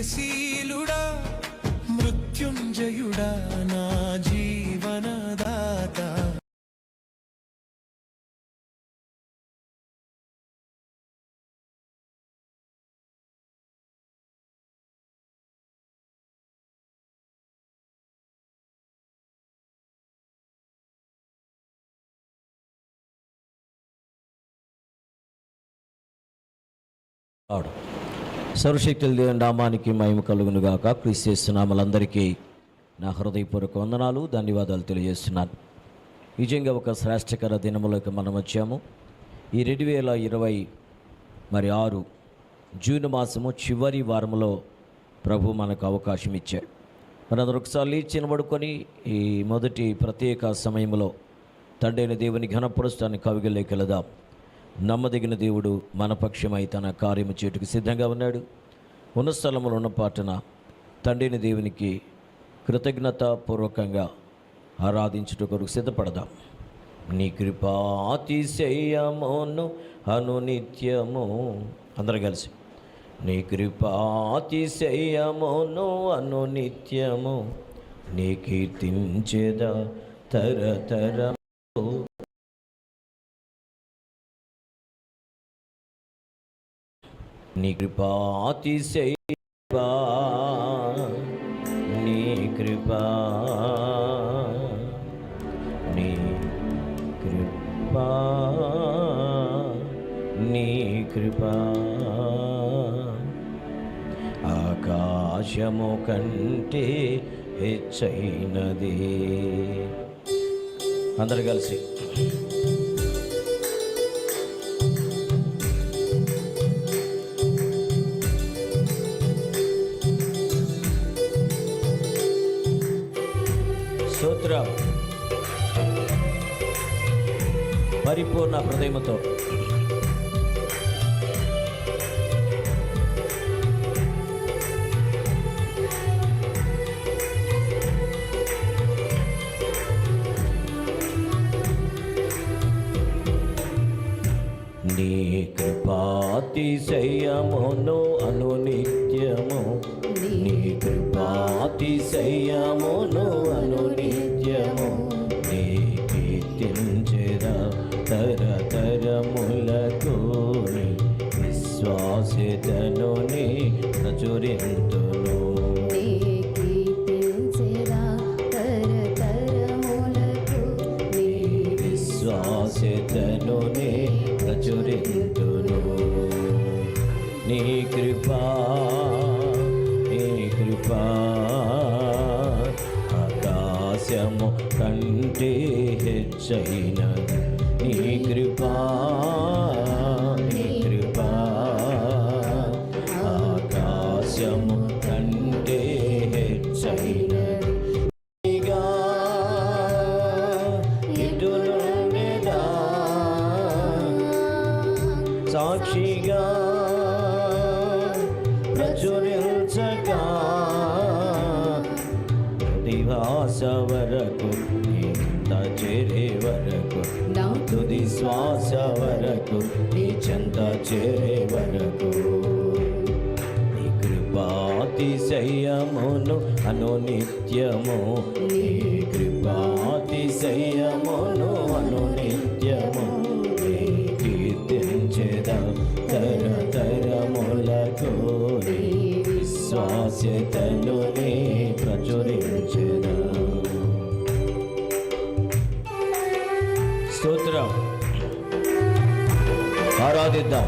జయశీలుడా మృత్యుంజయుడా నా జీవనదాత. సర్వశక్తుల దేవుని నామానికి మహిమ కలుగును గాక. క్రీస్తు యేసు నామములందరికీ నా హృదయపూర్వక వందనాలు, ధన్యవాదాలు తెలియజేస్తున్నాను. నిజంగా ఒక శ్రేష్టకర దినములోకి మనం వచ్చాము. ఈ 2026 జూన్ మాసము చివరి వారంలో ప్రభు మనకు అవకాశం ఇచ్చాడు. మనందరూ ఒకసారి చినబడుకొని ఈ మొదటి ప్రత్యేక సమయంలో తండ్రైన దేవుని ఘనపరుస్తాన్ని కవిగలేకి వెళదాం. నమ్మదగిన దేవుడు మన పక్షమై తన కార్యము చేటుకు సిద్ధంగా ఉన్నాడు. ఉన్న స్థలంలో ఉన్న పాటన తండ్రిని దేవునికి కృతజ్ఞతాపూర్వకంగా ఆరాధించుట కొరకు సిద్ధపడదాం. నీ కృపాతిశయమును అనునిత్యము, అందరూ కలిసి నీ కృపాతిశయమును అనునిత్యము నీ కీర్తించెదా తరతరము. నీ కృపాతిశయమా, నీ కృపా, నీ కృపా, నీ కృపా ఆకాశము కంటే హెచ్చైనది. అందరు కలిసి స్తోత్రం. పరిపూర్ణ హృదయముతో నీ కృపాతిశయమును అనునిత్యము, నీ కృపాతిశయమును అనునిత్యము నీ కీర్తించెదా తరతరములకు. నీ విశ్వాసితను నీ ప్రచురింతును, నీ కీర్తించెదా తరతరములకు. నీ విశ్వాసితను నీ ప్రచురింతును. నీ కృపా, నీ కృపా ఆకాశము కంటే హెచ్చైనది. నీ కృపా, నీ కృపా ఆకాశము కంటే హెచ్చైనది. ఇటునుండెదా సాక్షిగా ప్రచురించగా దివాస వరకు నీ చేరే వరకు, నా తుది శ్వాస వరకు నీ చెంత చేరే వరకు. నీ కృపాతిశయమును అనునిత్యము, నీ కృపాతిశయమును అనునిత్యము నీ కీర్తించెదా తరతరములకు. నీ విశ్వాస్యతను నీ ప్రచురించెదా. స్తోత్రం. ఆరాధిద్దాం.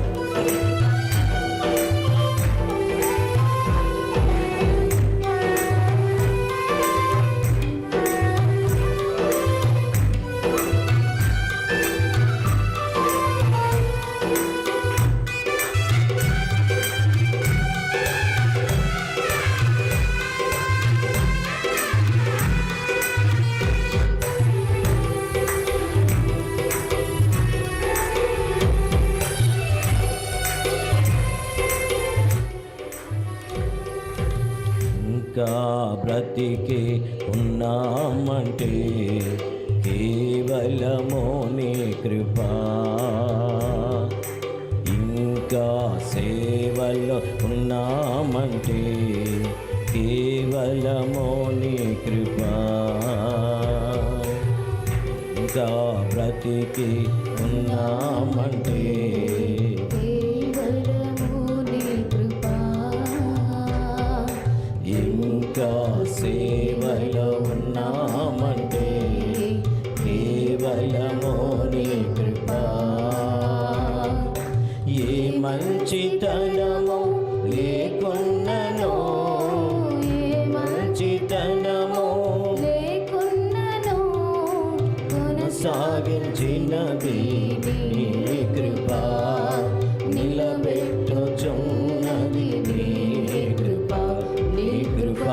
ఇంకా బ్రతికి ఉన్నామంటే కేవలము నీ కృపా. ఇంకా సేవలో ఉన్నామంటే కేవలము నీ కృప. ఇంకా బ్రతికి ఉన్నామంటే కేవలము నీ కృప. ఇంకా సేవలో ఉన్నామంటే కేవలము నీ కృప. ఏ మంచితనము లేకున్ననో, ఏ మంచితనము లేకున్నను కొనసాగించినది నీ కృప. నిలబెట్టుచున్నది నీ కృప, నీ కృప,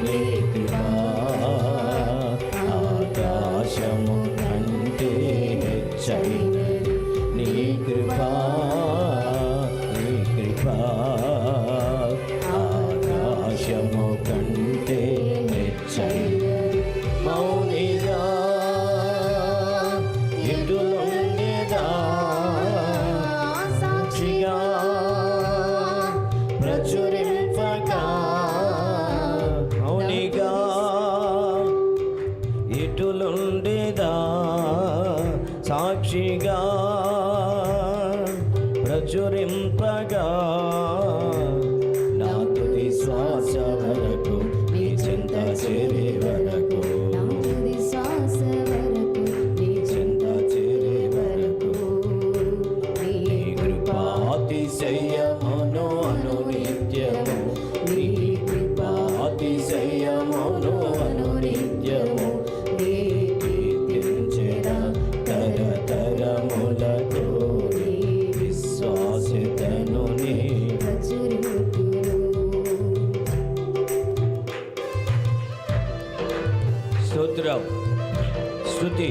నీ కృప. ఆకాశము కంటే హెచ్చైనది నీ కృప, నీ కృప. ఆకాశము కంటే హెచ్చైనది. మౌనిగా ఎటులుండెదా, సాక్షిగా ప్రచురింపగా. మౌనిగా ఎటులుండెదా, సాక్షిగా ప్రచురింపగా. నా తుది శ్వాస వరకు నీ చెంత చేరే వరకు, నా తుది శ్వాస వరకు నీ చెంత చేరే వరకు. నీ నీ కృపాతిశయమును అనునిత్యము, నీ కృపాతిశయమును అనునిత్యము నీ కీర్తించెదా తరతరములకు. నీ విశ్వాసితను నీ ప్రచురింతును. స్తోత్రం, స్తుతి.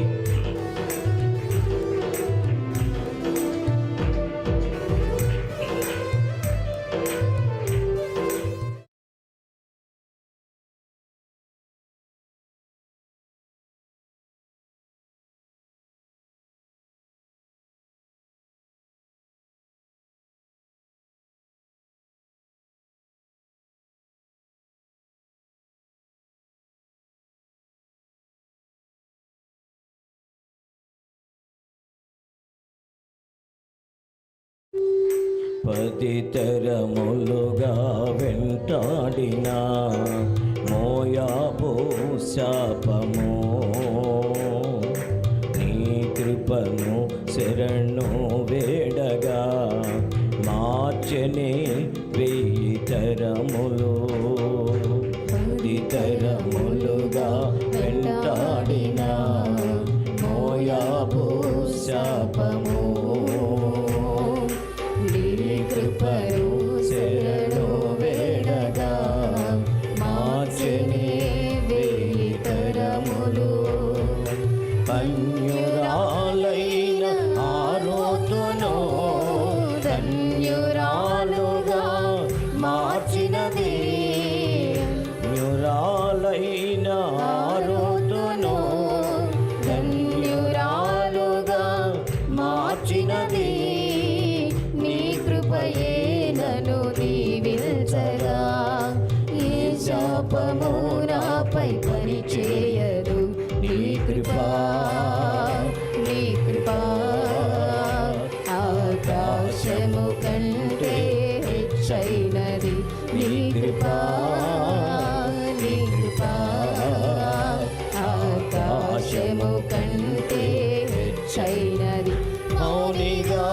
పదితరములుగా వెంటాడిన మోయాబు శాపము, నీ కృపను శరణు వేడగా మార్చని 1000 తరములు. 10 తరములుగా వెంటాడిన మోయాబు శాపము, నీ కృపను శరణు వేడగా మార్చని 1000 తరములు. ధన్యురాలైన ఆరోతును ధన్యురాలుగా మార్చినది, ధన్యురాలైన ఆరోతును ధన్యురాలుగా మార్చినది. నీ కృపయే నన్ను దీవించగా, ఏ శాపము నాపై పనిచేయదు. నీ కృప, నీ కృప. ఆకాశము కంటే హెచ్చైనది నీ కృప, నీ కృప. ఆకాశము కంటే హెచ్చైనది. మౌనిగా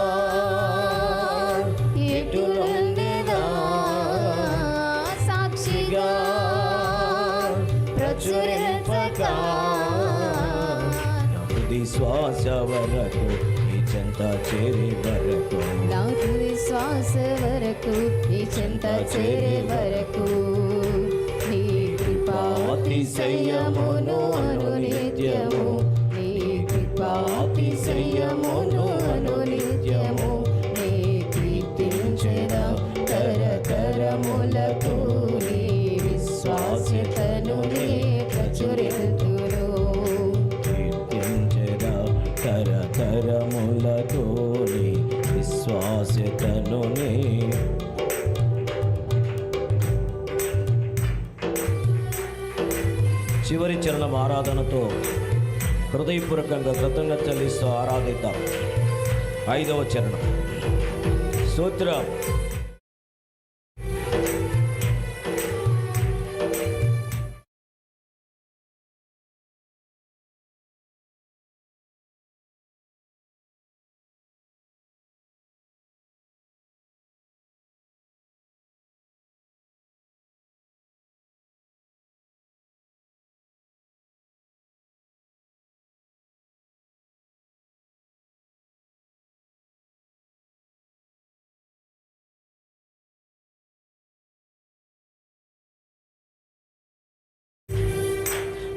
ఎటులుండెదా, సాక్షిగా ప్రచురింపగా. తుది శ్వాస వరకు నీ చెంత చేరే వరకు, నా తుది శ్వాస వరకు నీ చెంత చేరే వరకు నీ కృపాతిశయమును అనునిత్యము, నీ కృపాతిశయమును అనునిత్యము నీ కీర్తించెదా తరతరములకు. నీ విశ్వాస్యతను నీ ప్రచురింతును. కీర్తించెదా తరతరములతో నీ విశ్వాస్యతను నీ చివరి చరణం ఆరాధనతో హృదయపూర్వకంగా కృతజ్ఞత చెల్లిస్తూ ఆరాధిద్దాం. 5వ చరణం. స్తోత్రం.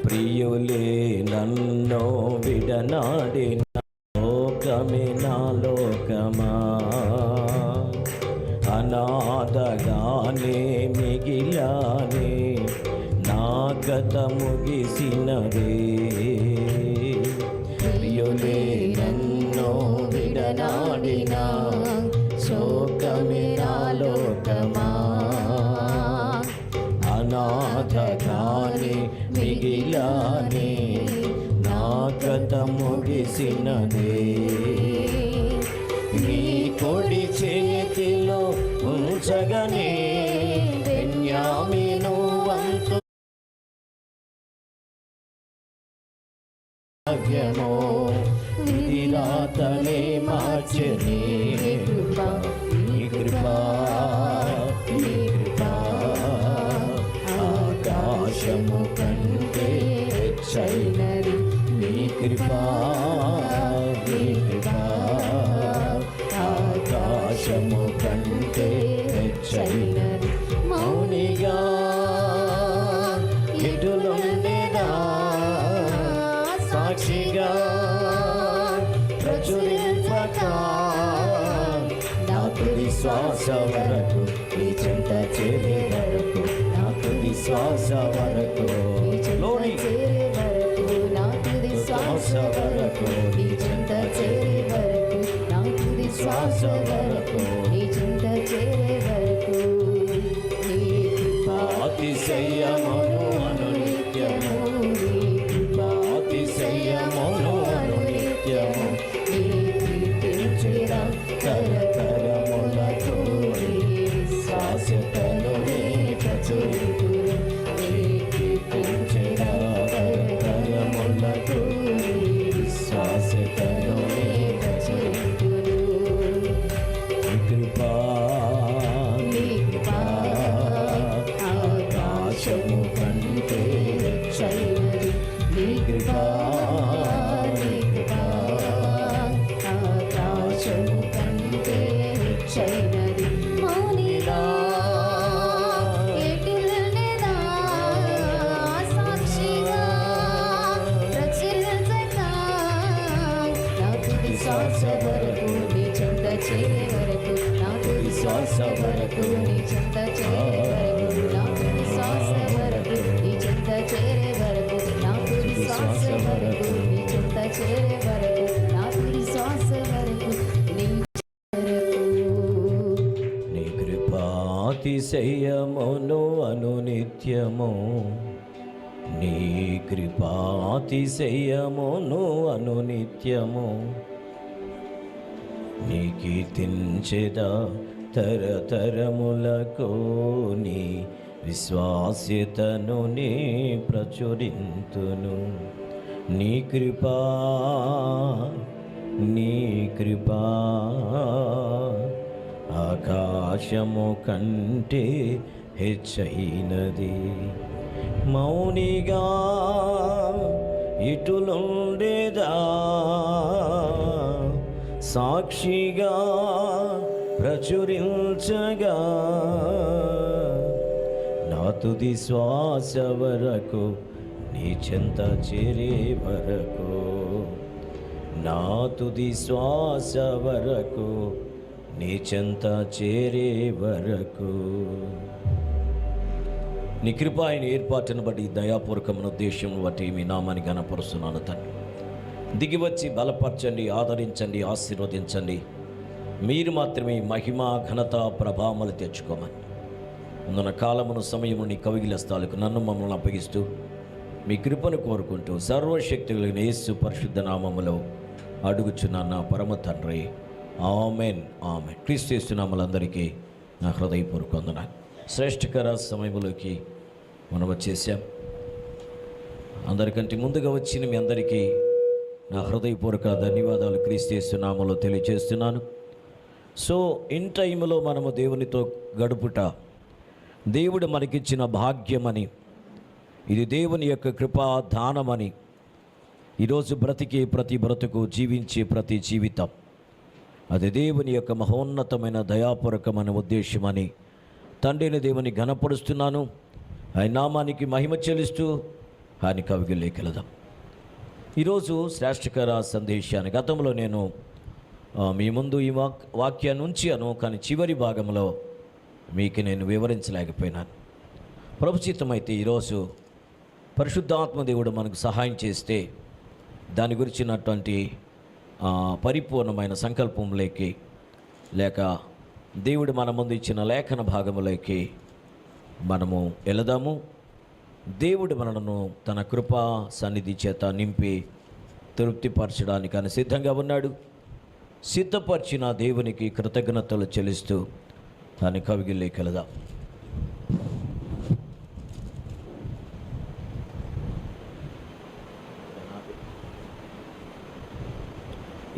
ప్రియులే నన్ను విడనాడిన లోకమే నా లోకమా, అనాథగానే మిగిలానే నా కథ ముగిసినదే. ప్రియులే నన్ను విడనాడిన లోకమే నా లోకమా, అనాథగానే మిగిలానే నా కథ ముగిసినదే. నీ కొడి చేతిలో ఉంచగనే బెన్యామీను వంతు భాగ్యమో విధిరాతనే మార్చని కృపా, నీ కృపా, నీ కృపా ఆకాశము కంటే హెచ్చైనది. నీ కృపా, నీ కృపా ఆకాశము కంటే హెచ్చైనది. మౌనిగా ఎటులుండేదా, సాక్షిగా ప్రచురింపక నా తుది శ్వాస వరకు నీ చెంత చేరే వరకు, నా తుది శ్వాస వరకు, నా తుది శ్వాస వరకు నీ చెంత చేరే వరకు, నా తుది శ్వాస వరకు నీ చెంత చేరే వరకు. నీ కృపా అతిశయమును అనునిత్యము, నీ కృపా అతిశయమును అనునిత్యము నీ కీర్తించెదా తరతరములకు శాశ్వతను నీ ప్రచురింతును. నీ కీర్తించెదా తరతరములకు శాశ్వతను నీ ప్రచురింతును. నీ కృపా, నీ కృపా ఆకాశము కంటే హెచ్చైనది. నీ కృపా, నీ కృపా ఆకాశము కంటే హెచ్చైనది. మౌనిగా ఎటులుండెదా, సాక్షిగా ప్రచురించక నా తుది శ్వాస వరకు నీ చెంత చేరే వరకు, నా తుది శ్వాస వరకు నీ చెంత చేరే వరకు, నా తుది శ్వాస వరకు నీ చెంత చేరే వరకు, నా తుది శ్వాస వరకు నీ చెంత చేరే వరకు, నా తుది శ్వాస వరకు నీ వరకు. నీ కృపాతిశయమును అనునిత్యము, నీ కృపాతిశయమును అనునిత్యము నీ కీర్తించెదా తరతరములకు, నీ విశ్వాస్యతను నీ ప్రచురింతును. నీ కృపా, నీ కృపా ఆకాశము కంటే హెచ్చైనది. మౌనిగా ఇటులుండేదా, సాక్షిగా ప్రచురించగా నా తుది శ్వాస వరకు నీ చెంత చేరే వరకు, నా తుది శ్వాస వరకు నీ చెంత చేరే వరకు. నీ కృప ఆయన ఏర్పాటును బట్టి దయాపూర్వకమైన ఉద్దేశం బట్టి మీ నామాన్ని ఘనపరుస్తున్నాను తండ్రి. దిగివచ్చి బలపరచండి, ఆదరించండి, ఆశీర్వదించండి. మీరు మాత్రమే మహిమ ఘనత ప్రభావములు తెచ్చుకోమని ముందున్న కాలమును సమయము నీ కవిగిలస్తాలకు నన్ను మమ్మల్ని అప్పగిస్తూ మీ కృపను కోరుకుంటూ సర్వశక్తి కలిగిన యేసు పరిశుద్ధ నామములో అడుగుచున్నాను నా పరమ తండ్రి. Amen amen. క్రీస్తు యేసు నామములందరికీ నా హృదయపూర్వక వందనాలు. శ్రేష్ఠకర సమయంలోకి మనం వచ్చేసాం. అందరికంటే ముందుగా వచ్చిన మీ అందరికీ నా హృదయపూర్వక ధన్యవాదాలు క్రీస్తు యేసు నామములో తెలియజేస్తున్నాను. సో ఇన్ టైంలో మనము దేవునితో గడుపుట దేవుడు మనకిచ్చిన భాగ్యమని, ఇది దేవుని యొక్క కృపా దానమని, ఈరోజు బ్రతికే ప్రతి బ్రతుకు, జీవించే ప్రతి జీవితం అది దేవుని యొక్క మహోన్నతమైన దయాపూర్వకమైన ఉద్దేశమని తండ్రిని దేవుని ఘనపరుస్తున్నాను. ఆయన నామానికి మహిమ చెల్లిస్తూ ఆయన కవిగిలేకెళదాం. ఈరోజు శ్రేష్ఠకర సందేశాన్ని గతంలో నేను మీ ముందు ఈ వాక్యాన్ని ఉంచాను, కానీ చివరి భాగంలో మీకు నేను వివరించలేకపోయినాను. ప్రభుచితమైతే ఈరోజు పరిశుద్ధాత్మ దేవుడు మనకు సహాయం చేస్తే దాని గురించినటువంటి పరిపూర్ణమైన సంకల్పంలోకి, లేక దేవుడు మన ముందు ఇచ్చిన లేఖన భాగంలోకి మనము వెళదాము. దేవుడు మనను తన కృపా సన్నిధి చేత నింపి తృప్తిపరచడానికి ఆయన సిద్ధంగా ఉన్నాడు. సిద్ధపరిచిన దేవునికి కృతజ్ఞతలు చెల్లిస్తూ దాని కవిగిల్లోకి వెళదాం.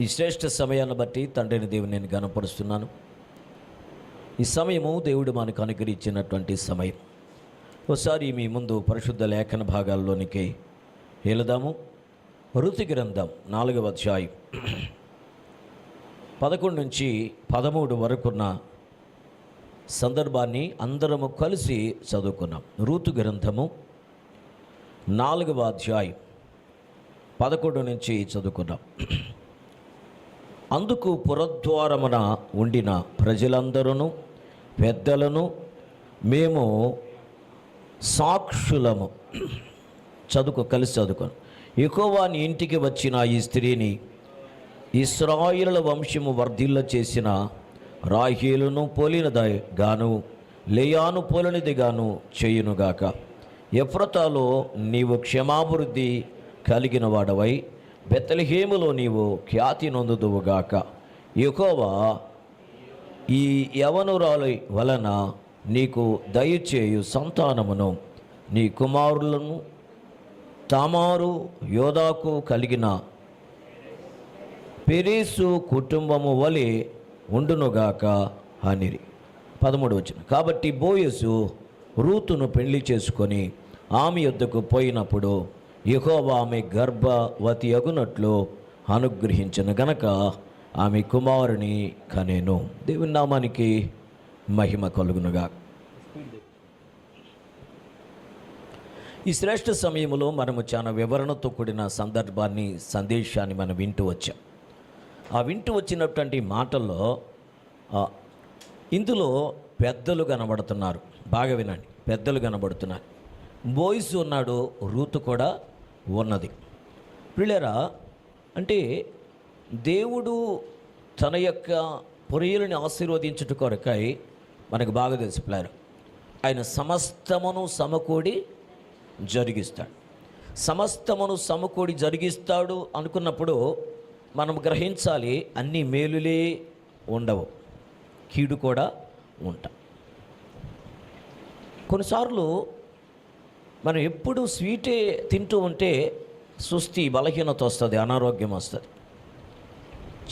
ఈ శ్రేష్ఠ సమయాన్ని బట్టి తండ్రిని దేవుని నేను ఘనపరుస్తున్నాను. ఈ సమయము దేవుడు మనకు అనుగ్రహించినటువంటి సమయం. ఒకసారి మీ ముందు పరిశుద్ధ లేఖన భాగాల్లోనికి వెళదాము. ఋతు గ్రంథం 4వ అధ్యాయం 11 నుంచి 13 వరకున్న సందర్భాన్ని అందరము కలిసి చదువుకున్నాం. ఋతు గ్రంథము 4వ అధ్యాయం 11 నుంచి చదువుకున్నాం. అందుకు పురద్వారమున ఉండిన ప్రజలందరూ పెద్దలను మేము సాక్షులము. కలిసి చదువుకోను. యెహోవా నీ ఇంటికి వచ్చిన ఈ స్త్రీని ఇశ్రాయేలుల వంశము వర్ధిల్ల చేసిన రాహేలును పోలినది గాను లేయాను పోలినది గాను చేయునుగాక. ఎఫ్రతాలో నీవు క్షమాభివృద్ధి కలిగిన వాడవై బెత్లెహేములో నీవు ఖ్యాతి నొందుదువుగాక. యెహోవా ఈ యవనురాలి వలన నీకు దయచేయు సంతానమును నీ కుమారులను తామారు యోదాకు కలిగిన పెరేసు కుటుంబము వలె ఉండునుగాక అనిరి. 13 వచనం. కాబట్టి బోయసు రూతును పెళ్లి చేసుకొని ఆమె యొద్దకు పోయినప్పుడు యెహోవా ఆమె గర్భవతి అగునట్లు అనుగ్రహించిన గనక ఆమె కుమారుని కనెను. దేవుని నామానికి మహిమ కలుగునుగా. ఈ శ్రేష్ఠ సమయంలో మనము చాలా వివరణతో కూడిన సందేశాన్ని మనం వింటూ వచ్చాం. ఆ వింటూ వచ్చినటువంటి మాటల్లో ఇందులో పెద్దలు కనబడుతున్నారు. బాగా వినండి, పెద్దలు కనబడుతున్నారు. బోయసు ఉన్నాడు, రూతు కూడా ఉన్నది. ప్రియులారా, అంటే దేవుడు తన యొక్క పొరియలను ఆశీర్వదించుట కొరకై మనకు బాగా తెలుసు ప్రియులారా, ఆయన సమస్తమును సమకూడి జరిగిస్తాడు. సమస్తమును సమకూడి జరిగిస్తాడు అనుకున్నప్పుడు మనం గ్రహించాలి, అన్ని మేలులే ఉండవు, కీడు కూడా ఉంటాం. కొన్నిసార్లు మనం ఎప్పుడు స్వీటే తింటూ ఉంటే సుస్థి, బలహీనత వస్తుంది, అనారోగ్యం వస్తుంది.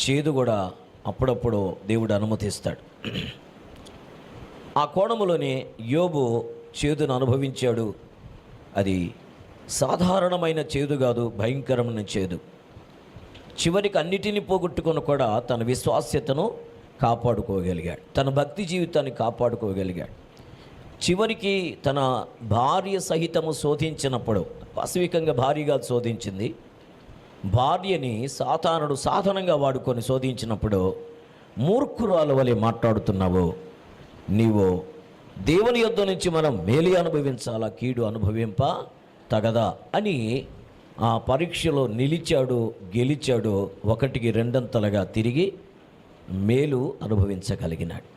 చేదు కూడా అప్పుడప్పుడు దేవుడు అనుమతిస్తాడు. ఆ కోణములోనే యోబు చేదును అనుభవించాడు. అది సాధారణమైన చేదు కాదు, భయంకరమైన చేదు. చివరికి అన్నిటినీ పోగొట్టుకొని కూడా తన విశ్వాస్యతను కాపాడుకోగలిగాడు, తన భక్తి జీవితాన్ని కాపాడుకోగలిగాడు. చివరికి తన భార్య సహితము శోధించినప్పుడు, వాస్తవికంగా భార్యగా శోధించింది, భార్యని సాతానుడు సాధనంగా వాడుకొని శోధించినప్పుడు, మూర్ఖురాల వలె మాట్లాడుతున్నావు, నీవు దేవుని యొద్ద నుంచి మనం మేలు అనుభవించాలా, కీడు అనుభవింప తగదా అని ఆ పరీక్షలో నిలిచాడు, గెలిచాడు. 1కి 2 తిరిగి మేలు అనుభవించగలిగినాడు.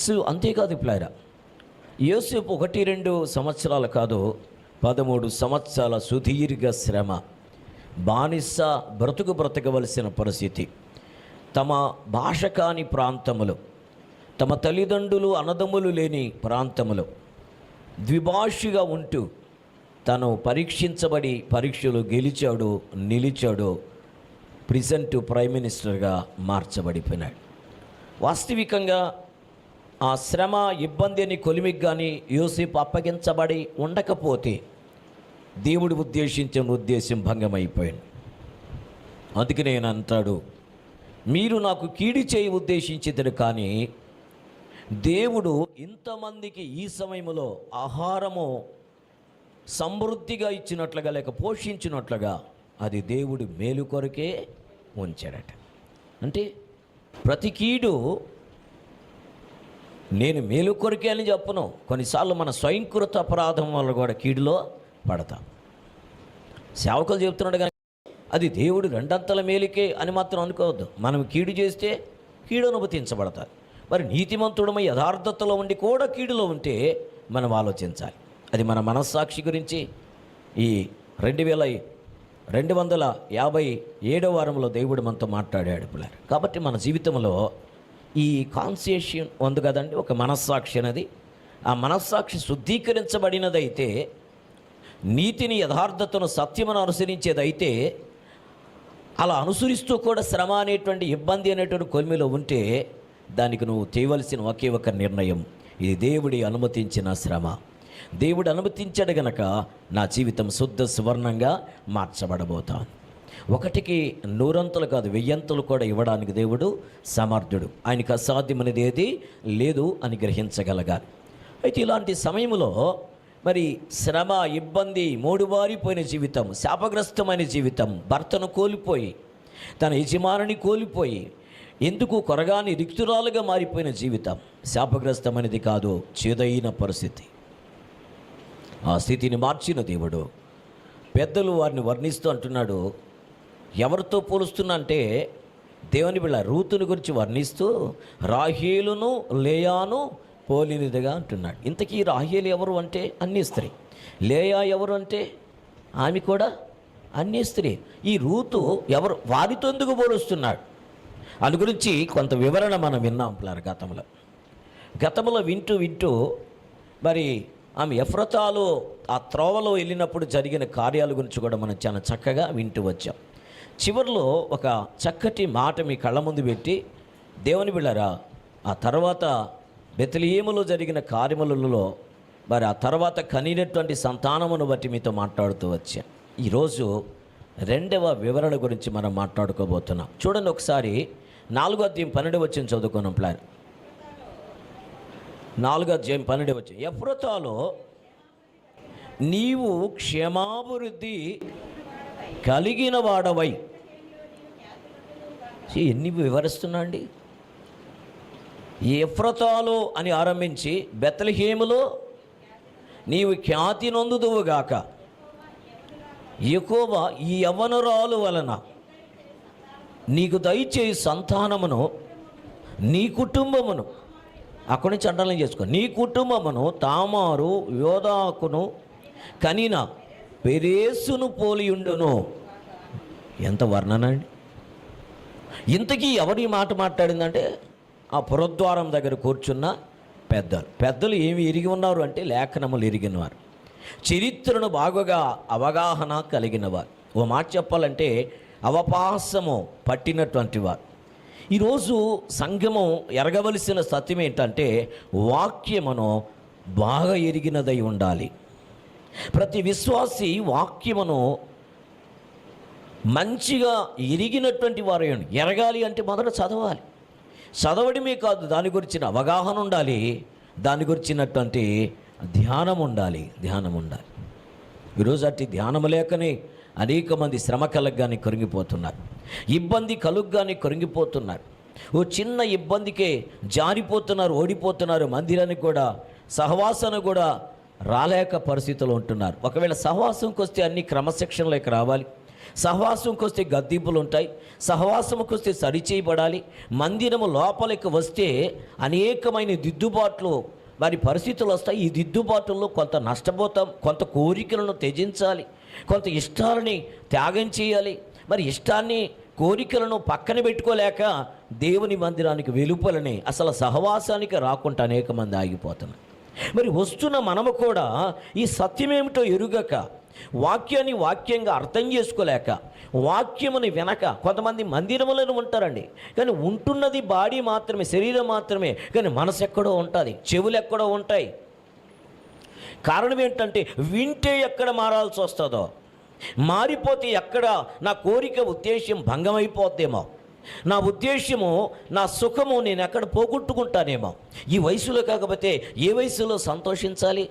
సో అంతేకాదు ప్లారా, యోసేపు 1-2 సంవత్సరాలు కాదు, 13 సంవత్సరాల సుదీర్ఘ శ్రమ, బానిస బ్రతకవలసిన పరిస్థితి, తమ భాష కాని ప్రాంతములు, తమ తల్లిదండ్రులు అన్నదమ్ములు లేని ప్రాంతములు, ద్విభాషిగా ఉంటూ తను పరీక్షించబడి పరీక్షలు గెలిచాడు, నిలిచాడు, ప్రెజెంట్ ప్రైమ్ మినిస్టర్గా మార్చబడిపోయినాడు. వాస్తవికంగా ఆ శ్రమ, ఇబ్బంది అని కొలిమికి కానీ యోసేపు అప్పగించబడి ఉండకపోతే దేవుడు ఉద్దేశించిన ఉద్దేశం భంగమైపోయింది. అందుకే నేను అంటాడు, మీరు నాకు కీడు చేయి ఉద్దేశించిద్దరు, కానీ దేవుడు ఇంతమందికి ఈ సమయంలో ఆహారము సమృద్ధిగా ఇచ్చినట్లుగా లేక పోషించినట్లుగా అది దేవుడి మేలు కొరకే ఉంచాడట. అంటే ప్రతి కీడు నేను మేలు కొరకే అని చెప్పను. కొన్నిసార్లు మన స్వయంకృత అపరాధం వల్ల కూడా కీడులో పడతాం. సేవకులు చెబుతున్నాడు కానీ అది దేవుడు రెండంతల మేలుకే అని మాత్రం అనుకోవద్దు. మనం కీడు చేస్తే కీడు అనుమతించబడతారు. మరి నీతిమంతుడమై యథార్థతలో ఉండి కూడా కీడులో ఉంటే మనం ఆలోచించాలి. అది మన మనస్సాక్షి గురించి ఈ 2257వ వారంలో దేవుడు మనతో మాట్లాడాడు పిల్లలు. కాబట్టి మన జీవితంలో ఈ కాన్షియస్ ఉంది కదండి, ఒక మనస్సాక్షి అనేది. ఆ మనస్సాక్షి శుద్ధీకరించబడినదైతే, నీతిని యథార్థతను సత్యమును అనుసరించేదైతే, అలా అనుసరిస్తూ కూడా శ్రమ అనేటువంటి ఇబ్బంది అనేటువంటి కొలిమిలో ఉంటే దానికి నువ్వు చేయవలసిన ఒకే ఒక నిర్ణయం, ఇది దేవుడి అనుమతించిన శ్రమ. దేవుడు అనుమతించాడు గనక నా జీవితం శుద్ధ సువర్ణంగా మార్చబడబోతాను. ఒకటికి 100 కాదు 1000 కూడా ఇవ్వడానికి దేవుడు సమర్థుడు. ఆయనకు అసాధ్యమనేది ఏది లేదు అని గ్రహించగలగాలి. అయితే ఇలాంటి సమయంలో మరి శ్రమ, ఇబ్బంది, మూడుబారిపోయిన జీవితం, శాపగ్రస్తమైన జీవితం, భర్తను కోల్పోయి తన యజమానిని కోల్పోయి ఎందుకు కొరగాని రిక్తురాలుగా మారిపోయిన జీవితం శాపగ్రస్తమైనది కాదు, చేదైన పరిస్థితి. ఆ స్థితిని మార్చిన దేవుడు పెద్దలు వారిని వర్ణిస్తూ అంటున్నాడు. ఎవరితో పోలుస్తున్నా అంటే దేవుని బిళ్ళ రూతుని గురించి వర్ణిస్తూ రాహేలును లేయాను పోలినదిగా అంటున్నాడు. ఇంతకీ రాహేలు ఎవరు అంటే అన్య స్త్రీ, లేయా ఎవరు అంటే ఆమె కూడా అన్య స్త్రీ. ఈ రూతు ఎవరు, వారితో ఎందుకు పోలుస్తున్నాడు అని గురించి కొంత వివరణ మనం విన్నాం పిల్లలు. గతంలో వింటూ మరి ఆమె ఎఫ్రతాలో ఆ త్రోవలో వెళ్ళినప్పుడు జరిగిన కార్యాల గురించి కూడా మనం చాలా చక్కగా వింటూ వచ్చాం. చివరిలో ఒక చక్కటి మాట మీ కళ్ళ ముందు పెట్టి, దేవుని బిళ్ళరా ఆ తర్వాత బెత్లెహేములో జరిగిన కార్యములలో మరి ఆ తర్వాత కనినటువంటి సంతానమును బట్టి మీతో మాట్లాడుతూ వచ్చా. ఈరోజు 2వ వివరణ గురించి మనం మాట్లాడుకోబోతున్నాం. చూడండి ఒకసారి 4వ అధ్యాయం 12వ వచనం చదువుకున్నాం ప్లాన్. 4వ అధ్యాయం 12వ వచనం, ఎఫ్రతాలో నీవు క్షేమాభివృద్ధి కలిగిన వాడవై. ఎన్ని వివరిస్తున్నా అండి. ఎఫ్రతాలో అని ఆరంభించి బెత్లెహేములో నీవు ఖ్యాతి నొందుదువుగాక, యెహోవా ఈ యవ్వనురాలు వలన నీకు దయచేయి సంతానమును, నీ కుటుంబమును, అక్కడి నుంచి అండలం చేసుకో, నీ కుటుంబమును తామారు యోధాకును కనిన పెరేసును పోలియుండును. ఎంత వర్ణన అండి. ఇంతకీ ఎవరి మాట మాట్లాడిందంటే ఆ పురద్వారం దగ్గర కూర్చున్న పెద్దలు ఏమి ఎరిగి ఉన్నారు అంటే లేఖనములు ఎరిగినవారు, చరిత్రను బాగుగా అవగాహన కలిగినవారు. ఓ మాట చెప్పాలంటే అవపాసము పట్టినటువంటి వారు. ఈరోజు సంఘము ఎరగవలసిన సత్యం ఏంటంటే వాక్యమును బాగా ఎరిగినదై ఉండాలి. ప్రతి విశ్వాసి వాక్యమును మంచిగా ఎరిగినటువంటి వారు ఎరగాలి అంటే మొదట చదవాలి. చదవడమే కాదు, దాని గురించిన అవగాహన ఉండాలి, దాని గురించినటువంటి ధ్యానం ఉండాలి. ఈరోజు అట్టి ధ్యానము లేకనే అనేక మంది శ్రమ కలగ్గానే కరిగిపోతున్నారు, ఇబ్బంది కలుగ్గానే కరిగిపోతున్నారు. ఓ చిన్న ఇబ్బందికే జారిపోతున్నారు, ఓడిపోతున్నారు, మందిరానికి కూడా సహవాసాన్ని కూడా రాలేక పరిస్థితులు ఉంటున్నారు. ఒకవేళ సహవాసంకి వస్తే అన్ని క్రమశిక్షణలోకి రావాలి, సహవాసంకి వస్తే గద్దింపులు ఉంటాయి, సహవాసంకి వస్తే సరిచేయబడాలి. మందిరము లోపలికి వస్తే అనేకమైన దిద్దుబాట్లు మరి పరిస్థితులు వస్తాయి. ఈ దిద్దుబాటుల్లో కొంత నష్టపోతాం, కొంత కోరికలను త్యజించాలి, కొంత ఇష్టాలని త్యాగం చేయాలి. మరి ఇష్టాన్ని కోరికలను పక్కన పెట్టుకోలేక దేవుని మందిరానికి వెలుపలని అసలు సహవాసానికి రాకుండా అనేక మంది ఆగిపోతున్నారు. మరి వస్తున్న మనము కూడా ఈ సత్యమేమిటో ఎరుగక, వాక్యాన్ని వాక్యంగా అర్థం చేసుకోలేక, వాక్యముని వెనక కొంతమంది మందిరములను ఉంటారండి, కానీ ఉంటున్నది బాడీ మాత్రమే, శరీరం మాత్రమే, కానీ మనసు ఎక్కడో ఉంటుంది, చెవులు ఎక్కడో ఉంటాయి. కారణం ఏంటంటే వింటే ఎక్కడ మారాల్సి వస్తుందో, మారిపోతే ఎక్కడ నా కోరిక ఉద్దేశ్యం భంగమైపోద్దేమో, నా ఉద్దేశ్యము నా సుఖము నేను ఎక్కడ పోగొట్టుకుంటానేమో. ఈ వయసులో కాకపోతే ఏ వయసులో సంతోషించాలి?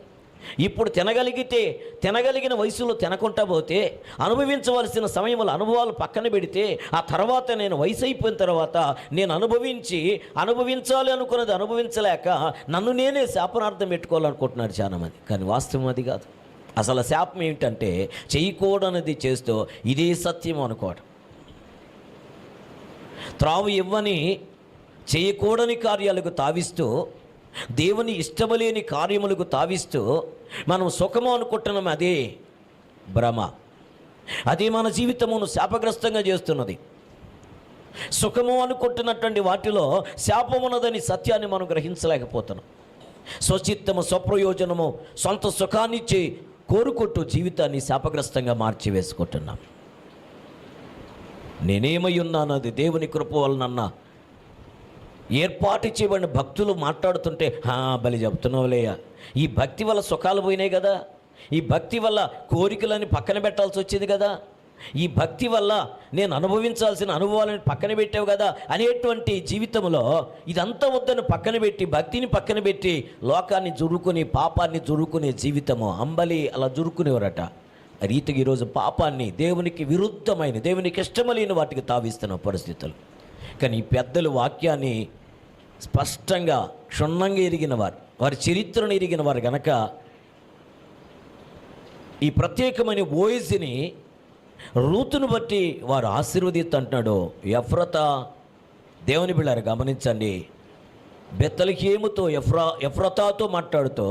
ఇప్పుడు తినగలిగిన వయసులో తినకుండా పోతే, అనుభవించవలసిన సమయంలో అనుభవాలు పక్కన పెడితే, ఆ తర్వాత నేను వయసు అయిపోయిన తర్వాత నేను అనుభవించాలి అనుకున్నది అనుభవించలేక నన్ను నేనే శాపనార్థం పెట్టుకోవాలనుకుంటున్నారు చాలామంది. కానీ వాస్తవం అది కాదు. అసలు శాపం ఏంటంటే చేయకూడనిది చేస్తూ ఇదే సత్యం అనుకోవడం. త్రావు ఇవ్వని చేయకూడని కార్యాలకు తావిస్తూ, దేవుని ఇష్టమలేని కార్యములకు తావిస్తూ మనం సుఖము అనుకుంటున్నాం. అదే భ్రమ. అదే మన జీవితమును శాపగ్రస్తంగా చేస్తున్నది. సుఖము అనుకుంటున్నటువంటి వాటిలో శాపమున్నదని సత్యాన్ని మనం గ్రహించలేకపోతున్నాం. స్వచిత్తము, స్వప్రయోజనము, సొంత సుఖాన్నిచ్చి కోరుకుంటూ జీవితాన్ని శాపగ్రస్తంగా మార్చివేసుకుంటున్నాం. నేనేమై ఉన్నాను, అది దేవుని కృప వలనన్నా ఏర్పాటు చేయబడిన భక్తులు మాట్లాడుతుంటే బలి చెప్తున్నావులేయా, ఈ భక్తి వల్ల సుఖాలు పోయినాయి కదా, ఈ భక్తి వల్ల కోరికలని పక్కన పెట్టాల్సి వచ్చింది కదా, ఈ భక్తి వల్ల నేను అనుభవించాల్సిన అనుభవాలను పక్కన పెట్టావు కదా అనేటువంటి జీవితంలో ఇదంతా వద్దని పక్కన పెట్టి, భక్తిని పక్కన పెట్టి లోకాన్ని జురుకుని, పాపాన్ని జురుకునే జీవితము అంబలి అలా జురుకునేవారట. రీతికి ఈరోజు పాపాన్ని, దేవునికి విరుద్ధమైన, దేవునికి ఇష్టమలేని వాటికి తావిస్తున్న పరిస్థితులు. కానీ ఈ పెద్దలు వాక్యాన్ని స్పష్టంగా క్షుణ్ణంగా ఎరిగిన వారు, వారి చరిత్రను ఎరిగిన వారు గనక ఈ ప్రత్యేకమైన ఓయస్ని రూతును బట్టి వారు ఆశీర్వదించుంటున్నాడు. ఎఫ్రతా, దేవుని బిళ్ళారు గమనించండి, బెత్లెహేముతో ఎఫ్రతాతో మాట్లాడుతూ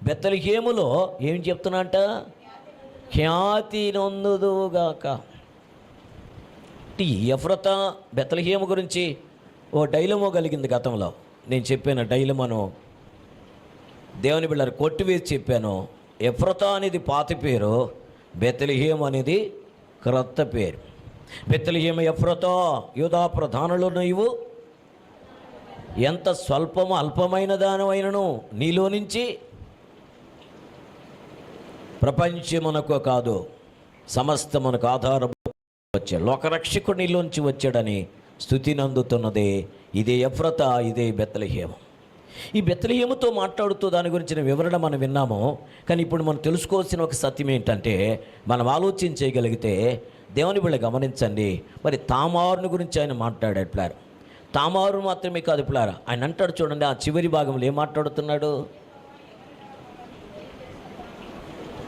బెత్లెహేములో ఏం చెప్తున్నా అంట, ఖ్యాతి నొందుదుగాక. ఈ ఎఫ్రతా బెత్లెహేము గురించి ఓ డైలమో కలిగింది గతంలో. నేను చెప్పాను డైలమను, దేవుని బిళ్ళారు కొట్టివేసి చెప్పాను. ఎఫ్రతా అనేది పాత పేరు, బెత్లెహేము అనేది క్రొత్త పేరు. బెత్లెహేము ఎఫ్రతా, యూదా ప్రధానులు నీవు ఎంత స్వల్పము అల్పమైన దానమైనను నీలో నుంచి ప్రపంచమునకు కాదు సమస్తమునకు ఆధారం వచ్చాడు, లోకరక్షకుడు నీలోంచి వచ్చాడని స్తుతిని అందుతున్నదే ఇదే ఎఫ్రతా, ఇదే బెత్లెహేము. ఈ బెత్లెహేముతో మాట్లాడుతూ దాని గురించిన వివరణ మనం విన్నాము. కానీ ఇప్పుడు మనం తెలుసుకోవాల్సిన ఒక సత్యం ఏంటంటే, మనం ఆలోచన చేయగలిగితే దేవుని బిళ్ళ గమనించండి, మరి తామారుని గురించి ఆయన మాట్లాడాడు పిల్లారు. తామారు మాత్రమే కాదు పిల్లారా, ఆయన అంటాడు చూడండి, ఆ చివరి భాగంలో ఏం మాట్లాడుతున్నాడు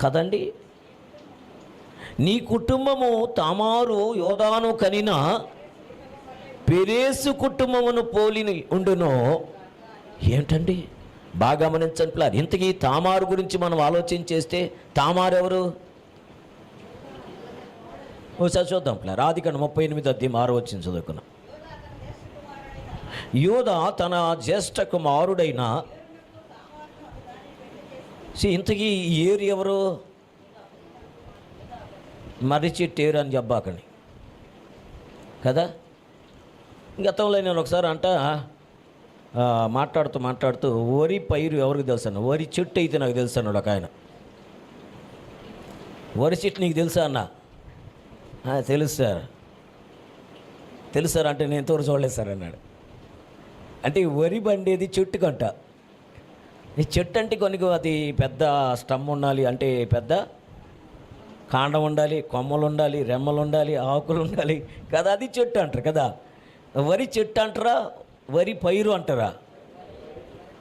కదండి, నీ కుటుంబము తామారు యోదాను కనిన పెరేసు కుటుంబమును పోలిని ఉండును. ఏంటండి బాగా గమనించండి పిల్లలు. ఇంతకీ తామారు గురించి మనం ఆలోచన చేస్తే తామారు ఎవరు? ఒకసారి చూద్దాం పిల్లలు. ఆదికాండం 38:6 చదువుకున్నాం. యోదా తన జ్యేష్ఠ కుమారుడైన, ఇంతకీ ఏరు ఎవరు? మర్రి చెట్టు ఏరు అని చెప్పాకండి కదా. గతంలో నేను ఒకసారి మాట్లాడుతూ వరి పైరు ఎవరికి తెలుసు అన్న, వరి చెట్టు అయితే నాకు తెలుసు అన్నాడు ఒక ఆయన. వరి చెట్టు నీకు తెలుసా అన్న? తెలుసు సార్ అంటే నేను తోరు చూడలేదు సార్ అన్నాడు. అంటే వరి బండేది చెట్టు కంట. ఈ చెట్టు అంటే కొన్ని అది పెద్ద స్టమ్ ఉండాలి, అంటే పెద్ద కాండం ఉండాలి, కొమ్మలు ఉండాలి, రెమ్మలు ఉండాలి, ఆకులు ఉండాలి కదా, అది చెట్టు అంటారు కదా. వరి చెట్టు అంటారా, వరి పైరు అంటారా?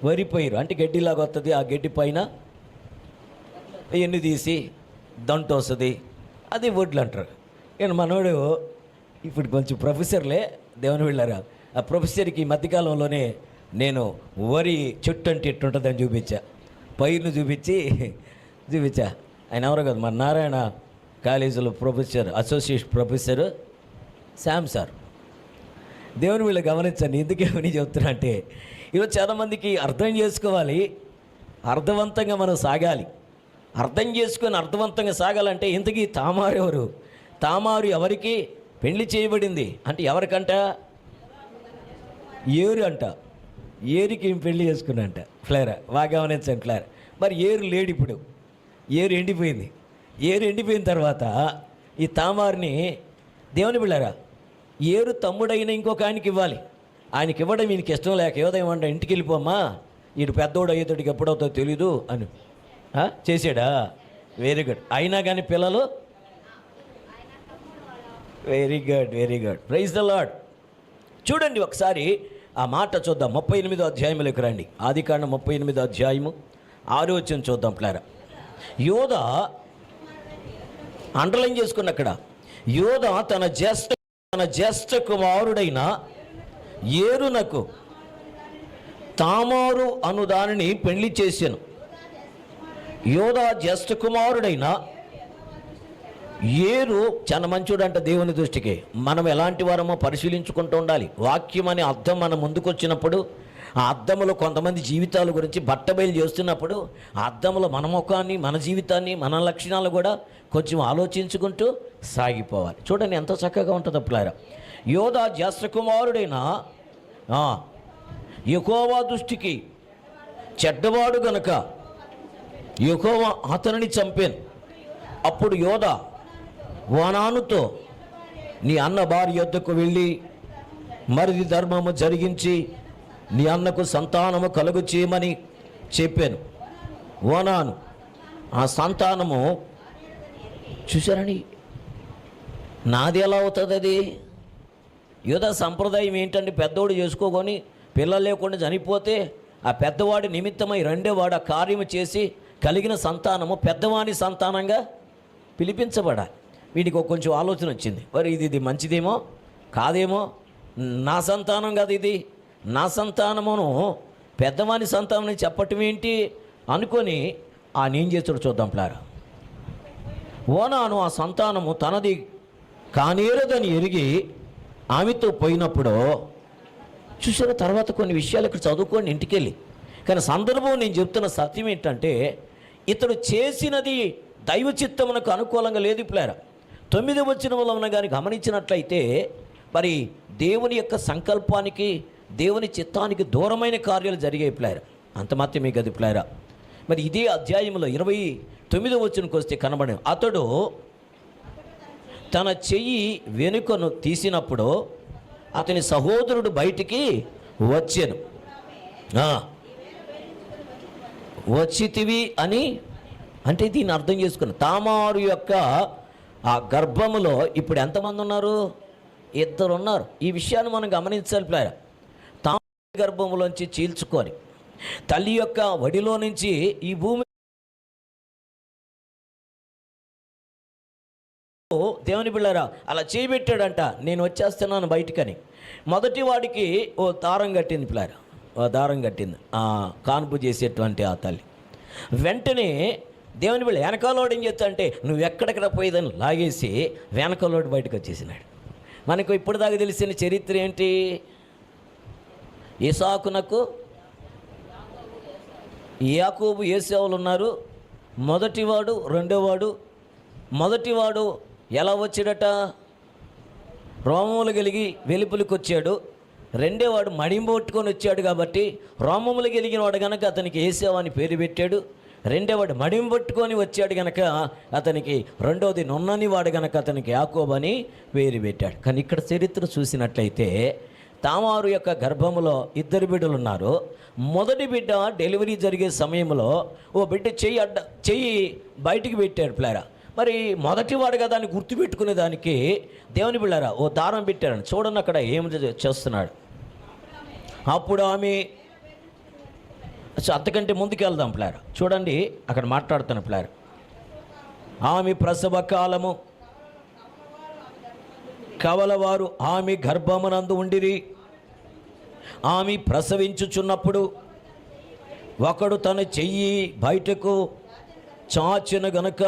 వరి పైరు అంటే గడ్డిలాగా వస్తుంది, ఆ గడ్డి పైన ఎన్ని తీసి దంటు వస్తుంది, అది వడ్లు అంటారు. కానీ మనోడు ఇప్పుడు కొంచెం ప్రొఫెసర్లే దేవుని వెళ్ళారా, ఆ ప్రొఫెసర్కి మధ్యకాలంలోనే నేను వరి చెట్టు అంటే ఎట్టుంటుందని చూపించా, పైరును చూపించా. ఆయన ఎవరో కదా, మన నారాయణ కాలేజీలో professor, associate professor Sam sir. దేవుని వీళ్ళు గమనించండి, ఎందుకేమని చెప్తున్నా అంటే ఈరోజు చాలామందికి అర్థం చేసుకోవాలి, అర్థవంతంగా మనం సాగాలి. అర్థం చేసుకొని అర్థవంతంగా సాగాలంటే ఇంతకీ తామారు ఎవరు? తామారు ఎవరికి పెళ్లి చేయబడింది అంటే ఎవరికంట? ఏరు అంట. ఏరుకి పెళ్లి చేసుకున్నంట. ఫ్లేరా బాగా గమనించండి ఫ్లేరా. మరి ఏరు లేడు ఇప్పుడు, ఏరు ఎండిపోయింది. ఏరు ఎండిపోయిన తర్వాత ఈ తామారిని దేవుని బిళ్ళారా ఏరు తమ్ముడైన ఇంకొక ఆయనకి ఇవ్వాలి. ఆయనకి ఇవ్వడం ఈయనకి ఇష్టం లేక ఏదేమంట, ఇంటికి వెళ్ళిపోమ్మా, వీడు పెద్దోడు అయ్యేతోడికి ఎప్పుడవుతుందో తెలీదు అని చేసాడా? Very good. అయినా కానీ పిల్లలు very good praise the Lord. చూడండి ఒకసారి ఆ మాట చూద్దాం. 38వ అధ్యాయంలోకి రండి. ఆదికాండం 38వ అధ్యాయము 6వ వచనం చూద్దాం ప్లారా. యోధ అండర్లైన్ చేసుకున్న అక్కడ, యోధ తన జ్యేష్ఠ కుమారుడైన ఏరునకు తామారు అను దానిని పెళ్లి చేశాను. యోధ జ్యేష్ఠ కుమారుడైన ఏరు చాలా మంచోడు అంట దేవుని దృష్టికి. మనం ఎలాంటి వారమో పరిశీలించుకుంటూ ఉండాలి. వాక్యం అనే అర్థం మన ముందుకు వచ్చినప్పుడు, ఆ అర్థంలో కొంతమంది జీవితాల గురించి బట్టబయలు చేస్తున్నప్పుడు ఆ అర్థంలో మన ముఖాన్ని, మన జీవితాన్ని, మన లక్షణాలు కూడా కొంచెం ఆలోచించుకుంటూ సాగిపోవాలి. చూడండి ఎంత చక్కగా ఉంటుందో ప్లారా. యోధ జ్యేష్ఠ కుమారుడైన యెహోవా దృష్టికి చెడ్డవాడు గనుక యెహోవా అతనిని చంపాను. అప్పుడు యోధ ఓనానుతో, నీ అన్న భార్య యొద్దకు వెళ్ళి మరిది ధర్మము జరిగించి నీ అన్నకు సంతానము కలుగు చేయమని చెప్పాను. ఓనాను ఆ సంతానము చూశారని నాది ఎలా అవుతుంది? అది యోధ సంప్రదాయం ఏంటంటే, పెద్దవాడు చేసుకోకొని పిల్లలు లేకుండా చనిపోతే ఆ పెద్దవాడి నిమిత్తమై రెండేవాడు ఆ కార్యము చేసి కలిగిన సంతానము పెద్దవాని సంతానంగా పిలిపించబడాలి. వీడికి కొంచెం ఆలోచన వచ్చింది, మరి ఇది మంచిదేమో కాదేమో, నా సంతానం కాదు ఇది, నా సంతానమును పెద్దవాని సంతానం చెప్పటం ఏంటి అనుకొని ఆయన ఏం చేస్తాడు చూద్దాం ప్లారా. ఓనాను ఆ సంతానము తనది కానేరదని ఎరిగి ఆమెతో పోయినప్పుడు చూసిన తర్వాత కొన్ని విషయాలు ఇక్కడ చదువుకోండి ఇంటికెళ్ళి. కానీ సందర్భం నేను చెప్తున్న సత్యం ఏంటంటే, ఇతడు చేసినది దైవ చిత్తమునకు అనుకూలంగా లేదు ప్లేరా. 9వ వచనంలో కానీ గమనించినట్లయితే మరి దేవుని యొక్క సంకల్పానికి, దేవుని చిత్తానికి దూరమైన కార్యాలు జరిగాయి ప్లేరా. అంత మాత్రమే గది ప్లేరా. మరి ఇదే అధ్యాయంలో 29వ వచనంకి వస్తే కనబడి, అతడు తన చెయ్యి వెనుకను తీసినప్పుడు అతని సహోదరుడు బయటికి వచ్చాను. వచ్చితివి అని అంటే దీన్ని అర్థం చేసుకుని, తామారు యొక్క ఆ గర్భములో ఇప్పుడు ఎంతమంది ఉన్నారు? 2 ఉన్నారు. ఈ విషయాన్ని మనం గమనించాలి ప్లారా. తామారు గర్భములోంచి చీల్చుకొని తల్లి యొక్క వడిలో నుంచి ఈ భూమి దేవుని బిళ్ళారా అలా చేయబెట్టాడంట, నేను వచ్చేస్తున్నాను బయటికని. మొదటి వాడికి ఓ దారం కట్టింది ప్లారా, ఓ దారం కట్టింది కాన్పు చేసేటువంటి ఆ తల్లి. వెంటనే దేవుని బిళ్ళ వెనకాలోడు ఏం చేస్తా అంటే, నువ్వు ఎక్కడెక్కడ పోయేదని లాగేసి వెనకాలోడు బయటకు వచ్చేసినాడు. మనకు ఇప్పుడు దాకా తెలిసిన చరిత్ర ఏంటి? ఇసాకునకు యాకోబు ఏసావులు ఉన్నారు. మొదటివాడు రెండోవాడు. మొదటివాడు ఎలా వచ్చాడట? రోమములు కలిగి వెలుపులకు వచ్చాడు. రెండేవాడు మడింపట్టుకొని వచ్చాడు కాబట్టి రోమములు కలిగిన వాడు కనుక అతనికి ఏసావు అని పేరు పెట్టాడు. రెండేవాడు మడింపట్టుకొని వచ్చాడు కనుక అతనికి రెండోది నున్నని వాడు కనుక అతనికి యాకోబు అని పేరు పెట్టాడు. కానీ ఇక్కడ చరిత్ర చూసినట్లయితే తామారు యొక్క గర్భములో 2 బిడ్డలు ఉన్నారు. మొదటి బిడ్డ డెలివరీ జరిగే సమయంలో ఓ బిడ్డ చెయ్యి బయటికి పెట్టాడు ప్లారా. మరి మొదటివాడు కదా అని గుర్తుపెట్టుకునే దానికి దేవుని బిళ్ళారా ఓ దారం పెట్టారని చూడండి అక్కడ ఏం చేస్తున్నాడు. అప్పుడు ఆమె అంతకంటే ముందుకు వెళ్దాం ప్లారా. చూడండి అక్కడ మాట్లాడుతున్న ప్లారా. ఆమె ప్రసవ కాలము కవలవారు ఆమె గర్భమునందు ఉండిరి. ఆమె ప్రసవించుచున్నప్పుడు ఒకడు తన చెయ్యి బయటకు చాచిన గనుక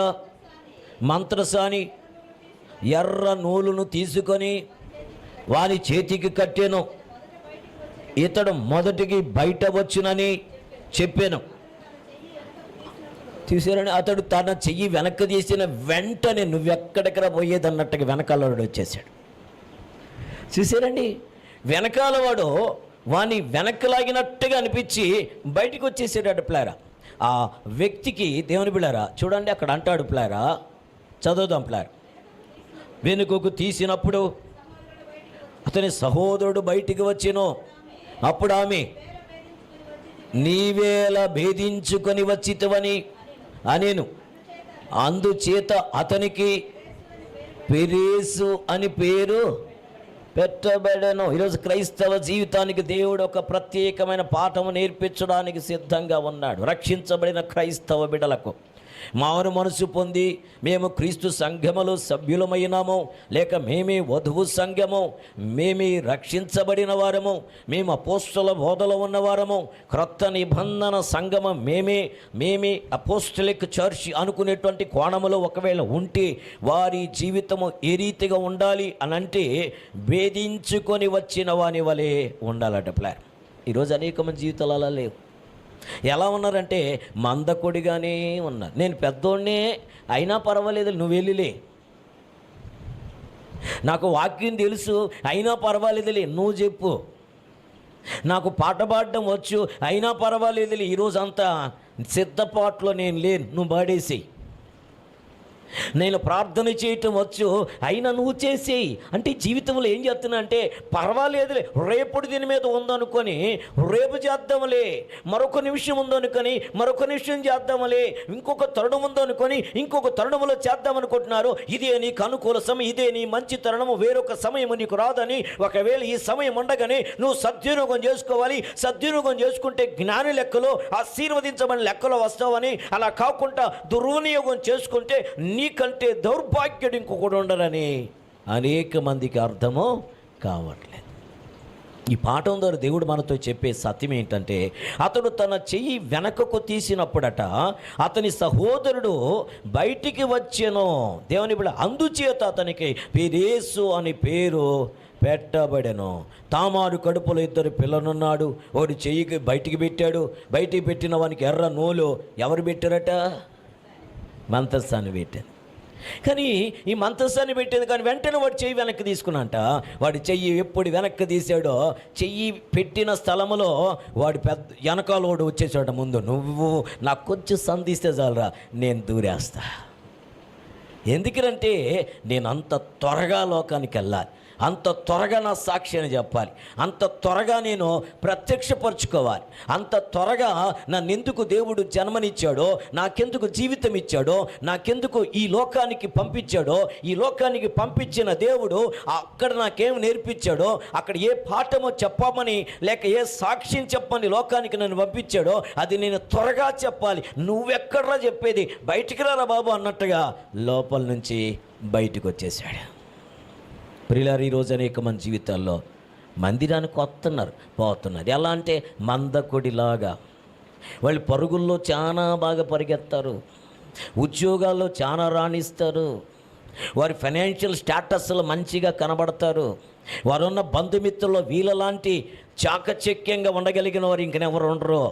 మంత్రసాని ఎర్ర నూలును తీసుకొని వాని చేతికి కట్టెను. ఇతడు మొదటికి బయట వచ్చునని చెప్పాను. చూసారని అతడు తన చెయ్యి వెనక్కి తీసిన వెంటనే నువ్వెక్కడికరా పోయేదన్నట్టుగా వెనకాలవాడు వచ్చేసాడు. చూసారండి, వెనకాల వాడు వాని వెనక్కి లాగినట్టుగా అనిపించి బయటికి వచ్చేసాడు ప్లారా. ఆ వ్యక్తికి దేవుని బిళ్ళారా చూడండి, అక్కడ అంటాడు ప్లారా, చదువుదాం ప్లారా. వెనుకకు తీసినప్పుడు అతని సహోదరుడు బయటికి వచ్చెను. అప్పుడు ఆమె, నీవేళ భేదించుకొని వచ్చితవని అనేను. అందుచేత అతనికి పెరేసు అని పేరు పెట్టబడెను. ఈరోజు క్రైస్తవ జీవితానికి దేవుడు ఒక ప్రత్యేకమైన పాఠము నేర్పించడానికి సిద్ధంగా ఉన్నాడు. రక్షించబడిన క్రైస్తవ బిడ్డలకు మారు మనసు పొంది మేము క్రీస్తు సంఘములో సభ్యులమైనాము, లేక మేమే వధువు సంఘము, మేమే రక్షించబడిన వారము, మేము అపోస్తల బోధలో ఉన్నవారము, క్రొత్త నిబంధన సంఘము మేమే అపోస్తలిక్ చర్చ్ అనుకునేటువంటి కోణములో ఒకవేళ ఉంటే వారి జీవితము ఏ రీతిగా ఉండాలి అని అంటే భేదించుకొని వచ్చిన వాని వలె ఉండాలట ప్లాన్. ఈరోజు అనేక మంది జీవితాలు అలా లేవు. ఎలా ఉన్నారంటే మందకొడిగానే ఉన్నారు. నేను పెద్దోడినే అయినా పర్వాలేదు, నువ్వు వెళ్ళిలే. నాకు వాక్యం తెలుసు అయినా పర్వాలేదులే, నువ్వు చెప్పు. నాకు పాట పాడడం వచ్చు అయినా పర్వాలేదులే, ఈరోజు అంతా సిద్ధపాట్లో నేను లేను, నువ్వు పాడేసి. నేను ప్రార్థన చేయటం వచ్చు అయినా నువ్వు చేసేయి. అంటే జీవితంలో ఏం చేస్తున్నా అంటే పర్వాలేదులే, రేపుడు దీని మీద ఉందనుకొని రేపు చేద్దాములే, మరొక నిమిషం ఉందనుకొని మరొక నిమిషం చేద్దాములే, ఇంకొక తరుణం ఉందనుకొని ఇంకొక తరుణంలో చేద్దామనుకుంటున్నారు. ఇదే నీకు అనుకూల సమయం, ఇదే నీ మంచి తరుణము, వేరొక సమయం నీకు రాదని. ఒకవేళ ఈ సమయం ఉండగానే నువ్వు సద్వినియోగం చేసుకోవాలి. సద్వినియోగం చేసుకుంటే జ్ఞాని లెక్కలో, ఆశీర్వదించబడిన లెక్కలో వస్తావని. అలా కాకుండా దుర్వినియోగం చేసుకుంటే నీకంటే దౌర్భాగ్యుడు ఇంకొకడు ఉండరని అనేక మందికి అర్థమో కావట్లేదు. ఈ పాఠం ద్వారా దేవుడు మనతో చెప్పే సత్యం ఏంటంటే, అతడు తన చెయ్యి వెనకకు తీసినప్పుడట అతని సహోదరుడు బయటికి వచ్చెను. దేవుని బిడ్డ, అందుచేత అతనికి పెరేసు అని పేరు పెట్టబడెను. తామారు కడుపులో 2 పిల్లనున్నాడు. ఒకటి చెయ్యికి బయటికి పెట్టాడు. బయటికి పెట్టిన వానికి ఎర్ర నూలు ఎవరు పెట్టారట? మంతస్సాన్ని పెట్టాను. కానీ ఈ మంతస్సాన్ని పెట్టేది కానీ వెంటనే వాడు చెయ్యి వెనక్కి తీసుకున్నంట. వాడి చెయ్యి ఎప్పుడు వెనక్కి తీసాడో, చెయ్యి పెట్టిన స్థలంలో వాడు పెద్ద వెనకాలోడు వచ్చేసాడు ముందు. నువ్వు నాకు కొంచెం సంధిస్తే చాలరా, నేను దూరేస్తా. ఎందుకంటే నేను అంత త్వరగా లోకానికి వెళ్ళాలి, అంత త్వరగా నా సాక్ష్యాన్ని చెప్పాలి, అంత త్వరగా నేను ప్రత్యక్షపరచుకోవాలి, అంత త్వరగా నన్నెందుకు దేవుడు జన్మనిచ్చాడో, నాకెందుకు జీవితం ఇచ్చాడో, నాకెందుకు ఈ లోకానికి పంపించాడో, ఈ లోకానికి పంపించిన దేవుడు అక్కడ నాకేం నేర్పించాడో, అక్కడ ఏ పాఠమో చెప్పమని లేక ఏ సాక్ష్యం చెప్పమని లోకానికి నన్ను పంపించాడో అది నేను త్వరగా చెప్పాలి. నువ్వెక్కడ్రా చెప్పేది, బయటికి రారా బాబు అన్నట్టుగా లోపల నుంచి బయటకు వచ్చేసాడు. ప్రియులారా, ఈరోజు అనేక మంది జీవితాల్లో మందిరానికి పోతున్నారు. ఎలా అంటే మందకొడిలాగా. వాళ్ళు పరుగుల్లో చాలా బాగా పరిగెత్తారు, ఉద్యోగాల్లో చాలా రాణిస్తారు, వారి ఫైనాన్షియల్ స్టేటస్లో మంచిగా కనబడతారు. వారున్న బంధుమిత్రుల్లో వీళ్ళలాంటి చాకచక్యంగా ఉండగలిగిన వారు ఇంకెవరు ఉండరు.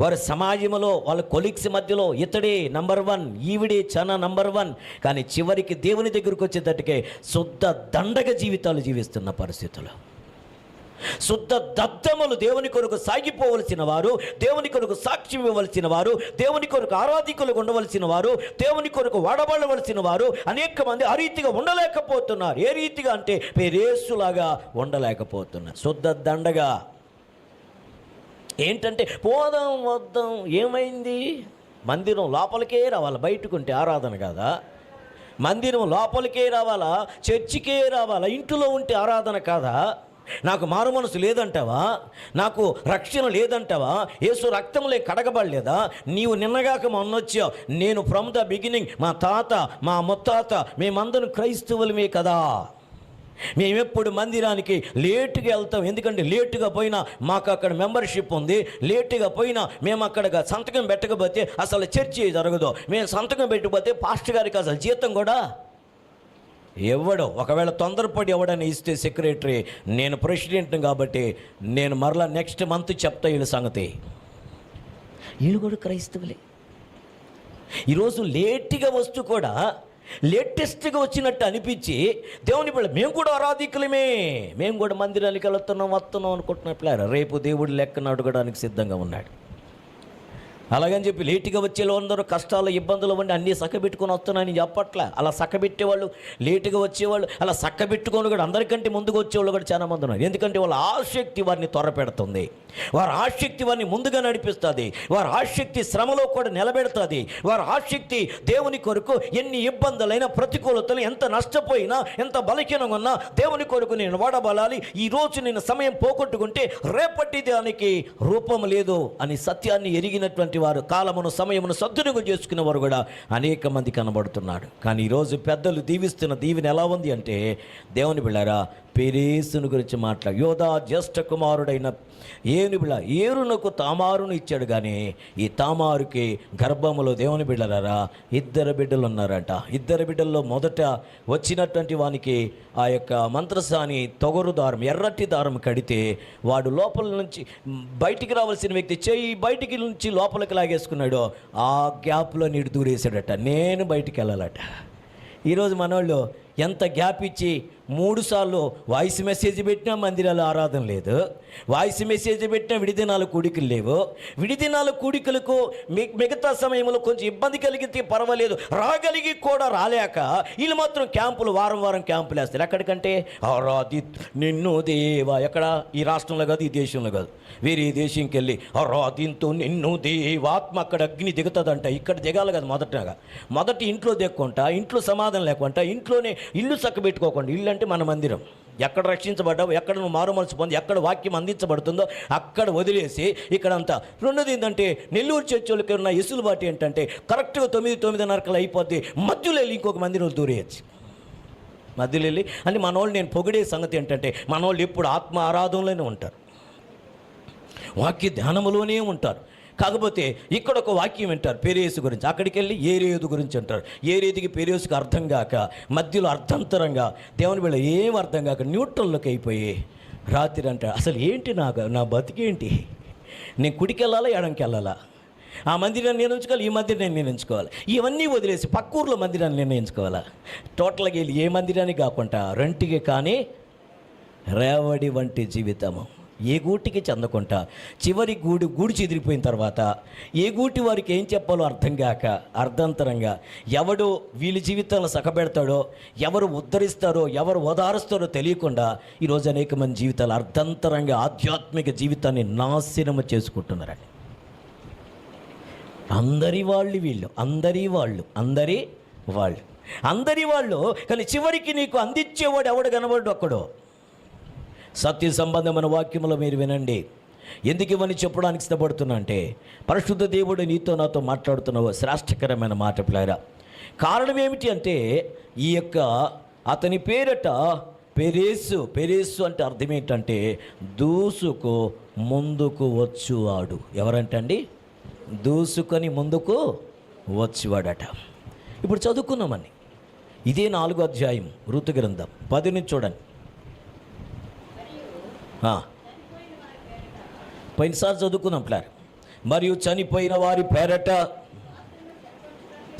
వారి సమాజంలో వాళ్ళ కొలీగ్స్ మధ్యలో ఇతడే నంబర్ 1, ఈవిడే చాలా నంబర్ 1. కానీ చివరికి దేవుని దగ్గరికి వచ్చేటట్టుకే శుద్ధ దండగ జీవితాలు జీవిస్తున్న పరిస్థితులు, శుద్ధ దద్దములు, దేవుని కొరకు సాగిపోవలసిన వారు, దేవుని కొరకు సాక్ష్యం ఇవ్వవలసిన వారు, దేవుని కొరకు ఆరాధికులుగా ఉండవలసిన వారు, దేవుని కొరకు వాడబడవలసిన వారు అనేక మంది ఆ రీతిగా ఉండలేకపోతున్నారు. ఏ రీతిగా అంటే పెరేసులాగా ఉండలేకపోతున్నారు. శుద్ధ దండగా ఏంటంటే పోదాం వద్దాం, ఏమైంది? మందిరం లోపలికే రావాలి, బయటకుంటే ఆరాధన కాదా? మందిరం లోపలికే రావాలా? చర్చికే రావాలా? ఇంట్లో ఉంటే ఆరాధన కాదా? నాకు మారు మనసు లేదంటావా? నాకు రక్షణ లేదంటావా? యేసు రక్తంలో కడగబడలేదా? నీవు నిన్నగాక మొన్నొచ్చావు. నేను ఫ్రమ్ ద బిగినింగ్, మా తాత మా ముత్తాత మేమందరం క్రైస్తవులమే కదా. మేమెప్పుడు మందిరానికి లేటుగా వెళ్తాం, ఎందుకంటే లేటుగా పోయినా మాకు అక్కడ మెంబర్షిప్ ఉంది, లేటుగా పోయినా మేము అక్కడ సంతకం పెట్టకపోతే అసలు చర్చి జరగదు, మేము సంతకం పెట్టకపోతే పాస్టర్ గారికి అసలు జీతం కూడా ఇవ్వడు. ఒకవేళ తొందరపడి ఎవడని ఇస్తే సెక్రటరీ, నేను ప్రెసిడెంట్ని కాబట్టి నేను మరలా నెక్స్ట్ మంత్ చెప్తా వీళ్ళ సంగతి. వీళ్ళు కూడా క్రైస్తవులే. ఈరోజు లేట్గా వస్తూ కూడా లేటెస్ట్గా వచ్చినట్టు అనిపించి దేవుని పిల్ల మేము కూడా ఆరాధికులమే, మేము కూడా మందిరానికి వెళుతున్నాం వస్తున్నాం అనుకుంటున్నట్లే. రేపు దేవుడు లెక్కను అడగడానికి సిద్ధంగా ఉన్నాడు. అలాగని చెప్పి లేటుగా వచ్చేలో అందరూ కష్టాలు ఇబ్బందులు ఉండి అన్నీ సక్కబెట్టుకొని వస్తున్నాయని చెప్పట్లే. అలా సక్కబెట్టేవాళ్ళు, లేటుగా వచ్చేవాళ్ళు, అలా సక్కబెట్టుకొని కూడా అందరికంటే ముందుకు వచ్చేవాళ్ళు కూడా చాలా మంది ఉన్నారు. ఎందుకంటే వాళ్ళ ఆసక్తి వారిని త్వరపెడుతుంది, వారి ఆసక్తి వారిని ముందుగా నడిపిస్తుంది, వారి ఆసక్తి శ్రమలో కూడా నిలబెడుతుంది, వారి ఆసక్తి దేవుని కొరకు ఎన్ని ఇబ్బందులైనా ప్రతికూలతలు ఎంత నష్టపోయినా ఎంత బలహీనంగా ఉన్నా దేవుని కొరకు నేను వాడబడాలి, ఈరోజు నేను సమయం పోగొట్టుకుంటే రేపటి దానికి రూపం లేదు అని సత్యాన్ని ఎరిగినటువంటి వారు, కాలమును సమయమును సద్వినియోగం చేసుకునే వారు కూడా అనేక మంది కనబడుతున్నాడు. కానీ ఈరోజు పెద్దలు దీవిస్తున్న దీవెన ఎలా ఉంది అంటే, దేవుని బిళ్ళారా పెరేసును గురించి మాట్లాడు. యోధా జ్యేష్ఠ కుమారుడైన ఏరునకు తామారును ఇచ్చాడు, కానీ ఈ తామారుకి గర్భములో దేవుని బిడ్డలారా 2 బిడ్డలు ఉన్నారంట. 2 బిడ్డల్లో మొదట వచ్చినటువంటి వానికి ఆ యొక్క మంత్రసాని తొగరు దారం, ఎర్రటి దారం కడితే వాడు లోపల నుంచి బయటికి రావాల్సిన వ్యక్తి చెయ్యి బయటికి నుంచి లోపలికి లాగేసుకున్నాడు. ఆ గ్యాప్లో నీడు దూరేసాడట, నేను బయటికి వెళ్ళాలట. ఈరోజు మనోళ్ళు ఎంత గ్యాప్ ఇచ్చి 3 సార్లు వాయిస్ మెసేజ్ పెట్టినా మందిరాలు ఆరాధన లేదు, వాయిస్ మెసేజ్ పెట్టినా విడిదినాల కూడికలు లేవు. విడిదినాల కూడికలకు మిగతా సమయంలో కొంచెం ఇబ్బంది కలిగితే పర్వాలేదు, రాగలిగి కూడా రాలేక వీళ్ళు మాత్రం క్యాంపులు వారం వారం క్యాంపులు వేస్తారు. ఎక్కడికంటే ఆరాధి నిన్ను దేవా, ఎక్కడ ఈ రాష్ట్రంలో కాదు, ఈ దేశంలో కాదు, వేరే దేశంకి వెళ్ళి ఆరాధింతో నిన్ను దేవాత్మ, అక్కడ అగ్ని దిగుతుందంట. ఇక్కడ దిగాలి కదా, మొదటి ఇంట్లో దిక్కుంటా, ఇంట్లో సమాధానం లేకుండా, ఇంట్లోనే ఇల్లు చక్కబెట్టుకోకుండా. ఇల్లు అంటే మన మందిరం. ఎక్కడ రక్షించబడ్డావు, ఎక్కడ నువ్వు మారుమనసు పొంది, ఎక్కడ వాక్యం అందించబడుతుందో అక్కడ వదిలేసి ఇక్కడంతా. రెండోది ఏంటంటే, నెల్లూరు చర్చోళ్ళకి ఉన్న ఎసులుబాటు ఏంటంటే కరెక్ట్గా 9-9:30 అయిపోద్ది, మధ్యలో వెళ్ళి ఇంకొక మందిరం దూరేయచ్చు. మధ్యలో వెళ్ళి అంటే మనోళ్ళు, నేను పొగిడే సంగతి ఏంటంటే, మనోళ్ళు ఎప్పుడు ఆత్మ ఆరాధనలోనే ఉంటారు, వాక్య ధ్యానములోనే ఉంటారు. కాకపోతే ఇక్కడ ఒక వాక్యం వింటారు పెరేసు గురించి, అక్కడికి వెళ్ళి ఏరేదు గురించి అంటారు. ఏరేదికి పెరేసుకి అర్థం కాక మధ్యలో అర్థంతరంగా దేవుని వీళ్ళ ఏం అర్థం కాక న్యూట్రల్లోకి అయిపోయి రాత్రి అంటారు, అసలు ఏంటి నా బతికేంటి, నేను కుడికి వెళ్ళాలా ఎడంకి వెళ్ళాలా, ఆ మందిరాన్ని నిర్ణయించుకోవాలి, ఈ మందిరాన్ని నిర్ణయించుకోవాలి, ఇవన్నీ వదిలేసి పక్కూర్లో మందిరాన్ని నిర్ణయించుకోవాలా. టోటల్గా వెళ్ళి ఏ మందిరాన్ని కాకుండా రెంటికి కానీ రేవడి వంటి జీవితము, ఏ గూటికి చెందకుండా చివరి గూడు చెదిరిపోయిన తర్వాత ఏ గూటి వారికి ఏం చెప్పాలో అర్థం కాక అర్ధంతరంగా ఎవడు వీళ్ళ జీవితాలను సకబెడతాడో, ఎవరు ఉద్ధరిస్తారో, ఎవరు ఓదారుస్తారో తెలియకుండా ఈరోజు అనేక మంది జీవితాలు అర్ధంతరంగా ఆధ్యాత్మిక జీవితాన్ని నాశనము చేసుకుంటున్నారండి. అందరి వాళ్ళు కానీ చివరికి నీకు అందించేవాడు ఎవడు కనబడ్డు అక్కడో. సత్య సంబంధమైన వాక్యములో మీరు వినండి. ఎందుకు ఇవన్నీ చెప్పడానికి ఇష్టపడుతున్నా అంటే, పరిశుద్ధ దేవుడు నీతో నాతో మాట్లాడుతున్నావు శ్రేష్టకరమైన మాట పిల్లారా. కారణం ఏమిటి అంటే, ఈ యొక్క అతని పేరట పెరేసు అంటే అర్థం ఏంటంటే దూసుకు ముందుకు వచ్చువాడు. ఎవరంటండి? దూసుకొని ముందుకు వచ్చువాడట. ఇప్పుడు చదువుకున్నామని, ఇదే 4వ అధ్యాయం ఋతు గ్రంథం 10 నుంచి చూడండి. పోయినసారి చదువుకున్నాం ప్లాన్. మరియు చనిపోయిన వారి పేరట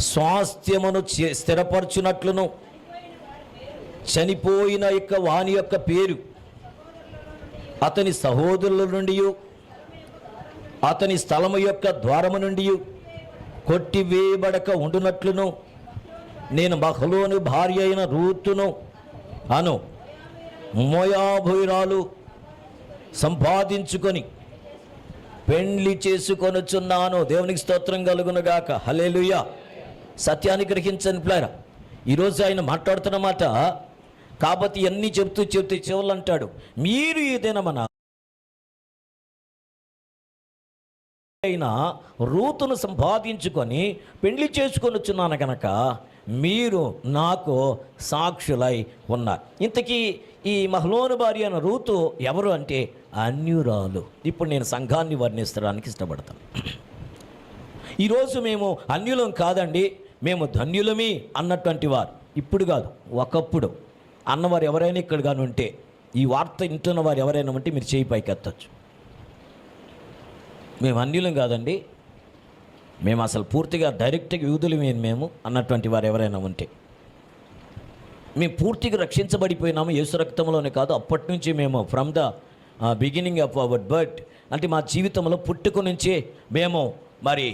స్వాస్థ్యమును స్థిరపరచునట్లును చనిపోయిన యొక్క వాని యొక్క పేరు అతని సహోదరుల నుండి అతని స్థలము యొక్క ద్వారము నుండి కొట్టివేయబడక ఉండునట్లును నేను మహలోను భార్య అయిన రూతును అను మోయాబురాలు సంపాదించుకొని పెండ్లి చేసుకొనుచున్నాను. దేవునికి స్తోత్రం కలుగునుగాక. హల్లెలూయా. సత్యాన్ని గ్రహించండి ప్లారా. ఈరోజు ఆయన మాట్లాడుతున్న మాట కాబట్టి అన్నీ చెప్తూ చివరు అంటాడు, మీరు ఏదైనా మన అయిన రూతును సంపాదించుకొని పెళ్లి చేసుకొని వచ్చున్నాను కనుక మీరు నాకు సాక్షులై ఉన్నారు. ఇంతకీ ఈ మహలోను భార్య అయిన రూతు ఎవరు అంటే అన్యురాలు. ఇప్పుడు నేను సంఘాన్ని వర్ణించడానికి ఇష్టపడతాను. ఈరోజు మేము అన్యులం కాదండి, మేము ధన్యులమి అన్నటువంటి వారు ఇప్పుడు కాదు, ఒకప్పుడు అన్నవారు ఎవరైనా ఇక్కడ కానీ ఉంటే, ఈ వార్త వింటున్న వారు ఎవరైనా ఉంటే మీరు చేయి పైకి ఎత్తచ్చు. మేము అన్యులం కాదండి, మేము అసలు పూర్తిగా డైరెక్ట్గా యూదులమే మేము అన్నటువంటి వారు ఎవరైనా ఉంటే, మేము పూర్తిగా రక్షించబడిపోయినాము యేసు రక్తంలోనే కాదు, అప్పటి నుంచి మేము from the beginning of our birth, అంటే మా జీవితంలో పుట్టుక నుంచే మేము మరి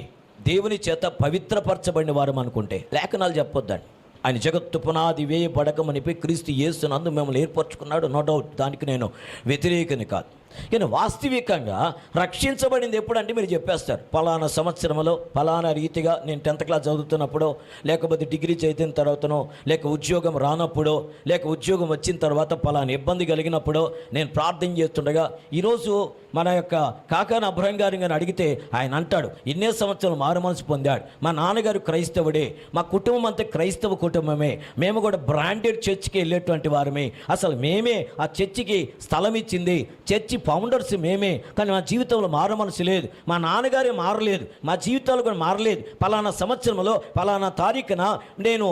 దేవుని చేత పవిత్రపరచబడిన వారు అనుకుంటే లేఖనాలు చెప్పొద్దండి. ఆయన జగత్తు పునాది వేయబడకమనిపై క్రీస్తు యేసునందు మిమ్మల్ని ఏర్పరచుకున్నాడు, నో డౌట్, దానికి నేను వ్యతిరేకని కాదు. కానీ వాస్తవికంగా రక్షించబడింది ఎప్పుడంటే మీరు చెప్పేస్తారు, పలానా సంవత్సరంలో పలానా రీతిగా నేను 10th క్లాస్ చదువుతున్నప్పుడో, లేకపోతే డిగ్రీ చదివిన తర్వాతనో, లేక ఉద్యోగం రానప్పుడో, లేక ఉద్యోగం వచ్చిన తర్వాత పలానా ఇబ్బంది కలిగినప్పుడో నేను ప్రార్థన చేస్తుండగా, ఈరోజు మన యొక్క కాకాని అబ్రహం గారిని అడిగితే ఆయన అంటాడు, ఇన్నే సంవత్సరాలు మారు మనసు పొందాడు, మా నాన్నగారు క్రైస్తవుడే, మా కుటుంబం అంతా క్రైస్తవ కుటుంబమే, మేము కూడా బ్రాండెడ్ చర్చికి వెళ్ళేటువంటి వారమే, అసలు మేమే ఆ చర్చికి స్థలం ఇచ్చింది, చర్చి ఫౌండర్స్ మేమే, కానీ మా జీవితంలో మారు మనసు లేదు, మా నాన్నగారే మారలేదు, మా జీవితాలు కూడా మారలేదు, పలానా సంవత్సరంలో పలానా తారీఖున నేను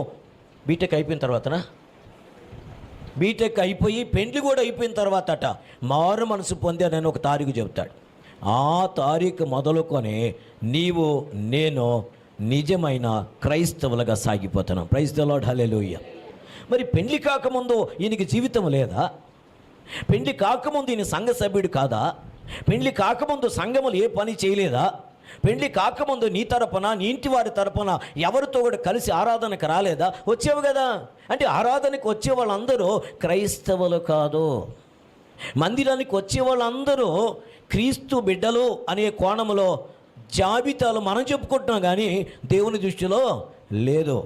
బీటెక్ అయిపోయిన తర్వాతనా, బీటెక్ అయిపోయి పెండ్లి కూడా అయిపోయిన తర్వాత అట మారు మనసు పొందానని ఒక తారీఖు చెబుతాడు. ఆ తారీఖు మొదలుకొని నీవు నేను నిజమైన క్రైస్తవులుగా సాగిపోతున్నాం. ప్రైజ్ ది లార్డ్, హల్లెలూయా. మరి పెండ్లి కాకముందు ఈయనకి జీవితం లేదా? పెండ్లి కాకముందు ఈయన సంఘ సభ్యుడు కాదా? పెండ్లి కాకముందు సంఘములు ఏ పని చేయలేదా? పెండ్లి కాకముందు నీ తరపున, నీ ఇంటి వారి తరపున ఎవరితో కూడా కలిసి ఆరాధనకు రాలేదా? వచ్చేవు కదా. అంటే ఆరాధనకు వచ్చే వాళ్ళందరూ క్రైస్తవులు కాదు, మందిరానికి వచ్చే వాళ్ళందరూ క్రీస్తు బిడ్డలు అనే కోణంలో జాబితాలు మనం చెప్పుకుంటున్నాం, కానీ దేవుని దృష్టిలో లేదు.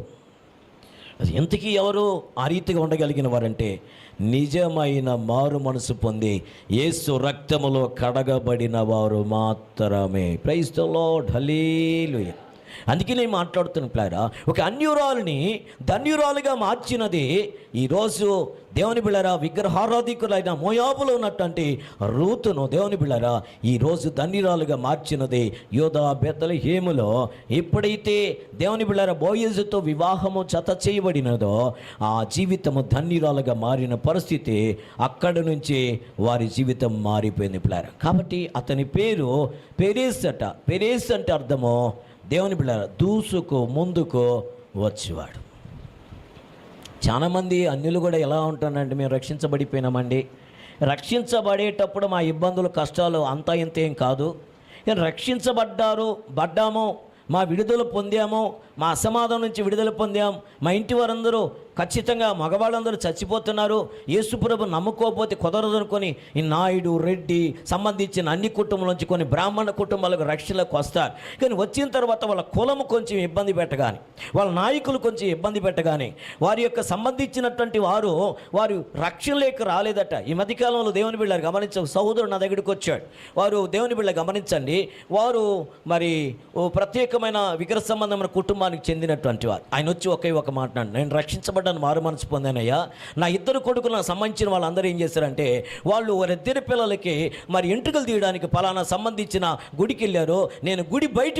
అది ఎంతకీ ఎవరు ఆ రీతిగా ఉండగలిగిన వారంటే నిజమైన మారు మనసు పొంది యేసు రక్తములో కడగబడిన వారు మాత్రమే. ప్రైజ్ ది లార్డ్, హల్లెలూయా. అందుకే నేను మాట్లాడుతున్న ప్లారా, ఒక అన్యురాలని ధన్యురాలుగా మార్చినది ఈరోజు దేవుని బిళ్ళరా, విగ్రహారాధికులైన మోయాబులో ఉన్నటువంటి రూతును దేవుని బిళ్ళరా ఈరోజు ధన్యురాలుగా మార్చినది యోధా బెత్లెహేములో. ఎప్పుడైతే దేవుని బిళ్ళరా బోయజుతో వివాహము జత చేయబడినదో ఆ జీవితము ధన్యురాలుగా మారిన పరిస్థితి, అక్కడి నుంచి వారి జీవితం మారిపోయింది ప్లారా. కాబట్టి అతని పేరు పెరేస్ అట. పెరేస్ అంటే అర్థము దేవుని బిడ్డ దూసుకు ముందుకు వచ్చేవాడు. చాలామంది అన్యులు కూడా ఎలా ఉంటానంటే, మేము రక్షించబడిపోయినామండి, రక్షించబడేటప్పుడు మా ఇబ్బందులు కష్టాలు అంతా ఇంతేం కాదు, కానీ పడ్డాము, మా విడుదల పొందాము, మా అసమాధానం నుంచి విడుదల పొందాం, మా ఇంటి వారందరూ ఖచ్చితంగా మగవాళ్ళందరూ చచ్చిపోతున్నారు, యేసుప్రభు నమ్ముకోకపోతే కుదరదు అనుకొని ఈ నాయుడు, రెడ్డి సంబంధించిన అన్ని కుటుంబాల నుంచి కొన్ని బ్రాహ్మణ కుటుంబాలకు రక్షణలకు వస్తారు. కానీ వచ్చిన తర్వాత వాళ్ళ కులము కొంచెం ఇబ్బంది పెట్టగానే, వాళ్ళ నాయకులు కొంచెం ఇబ్బంది పెట్టగానే, వారి యొక్క సంబంధించినటువంటి వారు రక్షణలోకి రాలేదట. ఈ మధ్యకాలంలో దేవుని బిళ్ళ గమనించ సహోదరుడు నా దగ్గరికి వచ్చాడు. వారు దేవుని బిళ్ళ గమనించండి, వారు మరి ఓ ప్రత్యేకమైన విగ్రహ సంబంధమైన కుటుంబానికి చెందినటువంటి వారు. ఆయన వచ్చి ఒకే ఒక మాట్లాడు, నేను రక్షించబడ్డాను, మారు మనసు పొందానయ్యా, నా 2 కొడుకులు నాకు సంబంధించిన వాళ్ళందరూ ఏం చేశారంటే, వాళ్ళు వారిద్దరి పిల్లలకి మరి ఎంట్రుకలు తీయడానికి పలానా సంబంధించిన గుడికి వెళ్ళారు, నేను గుడి బయట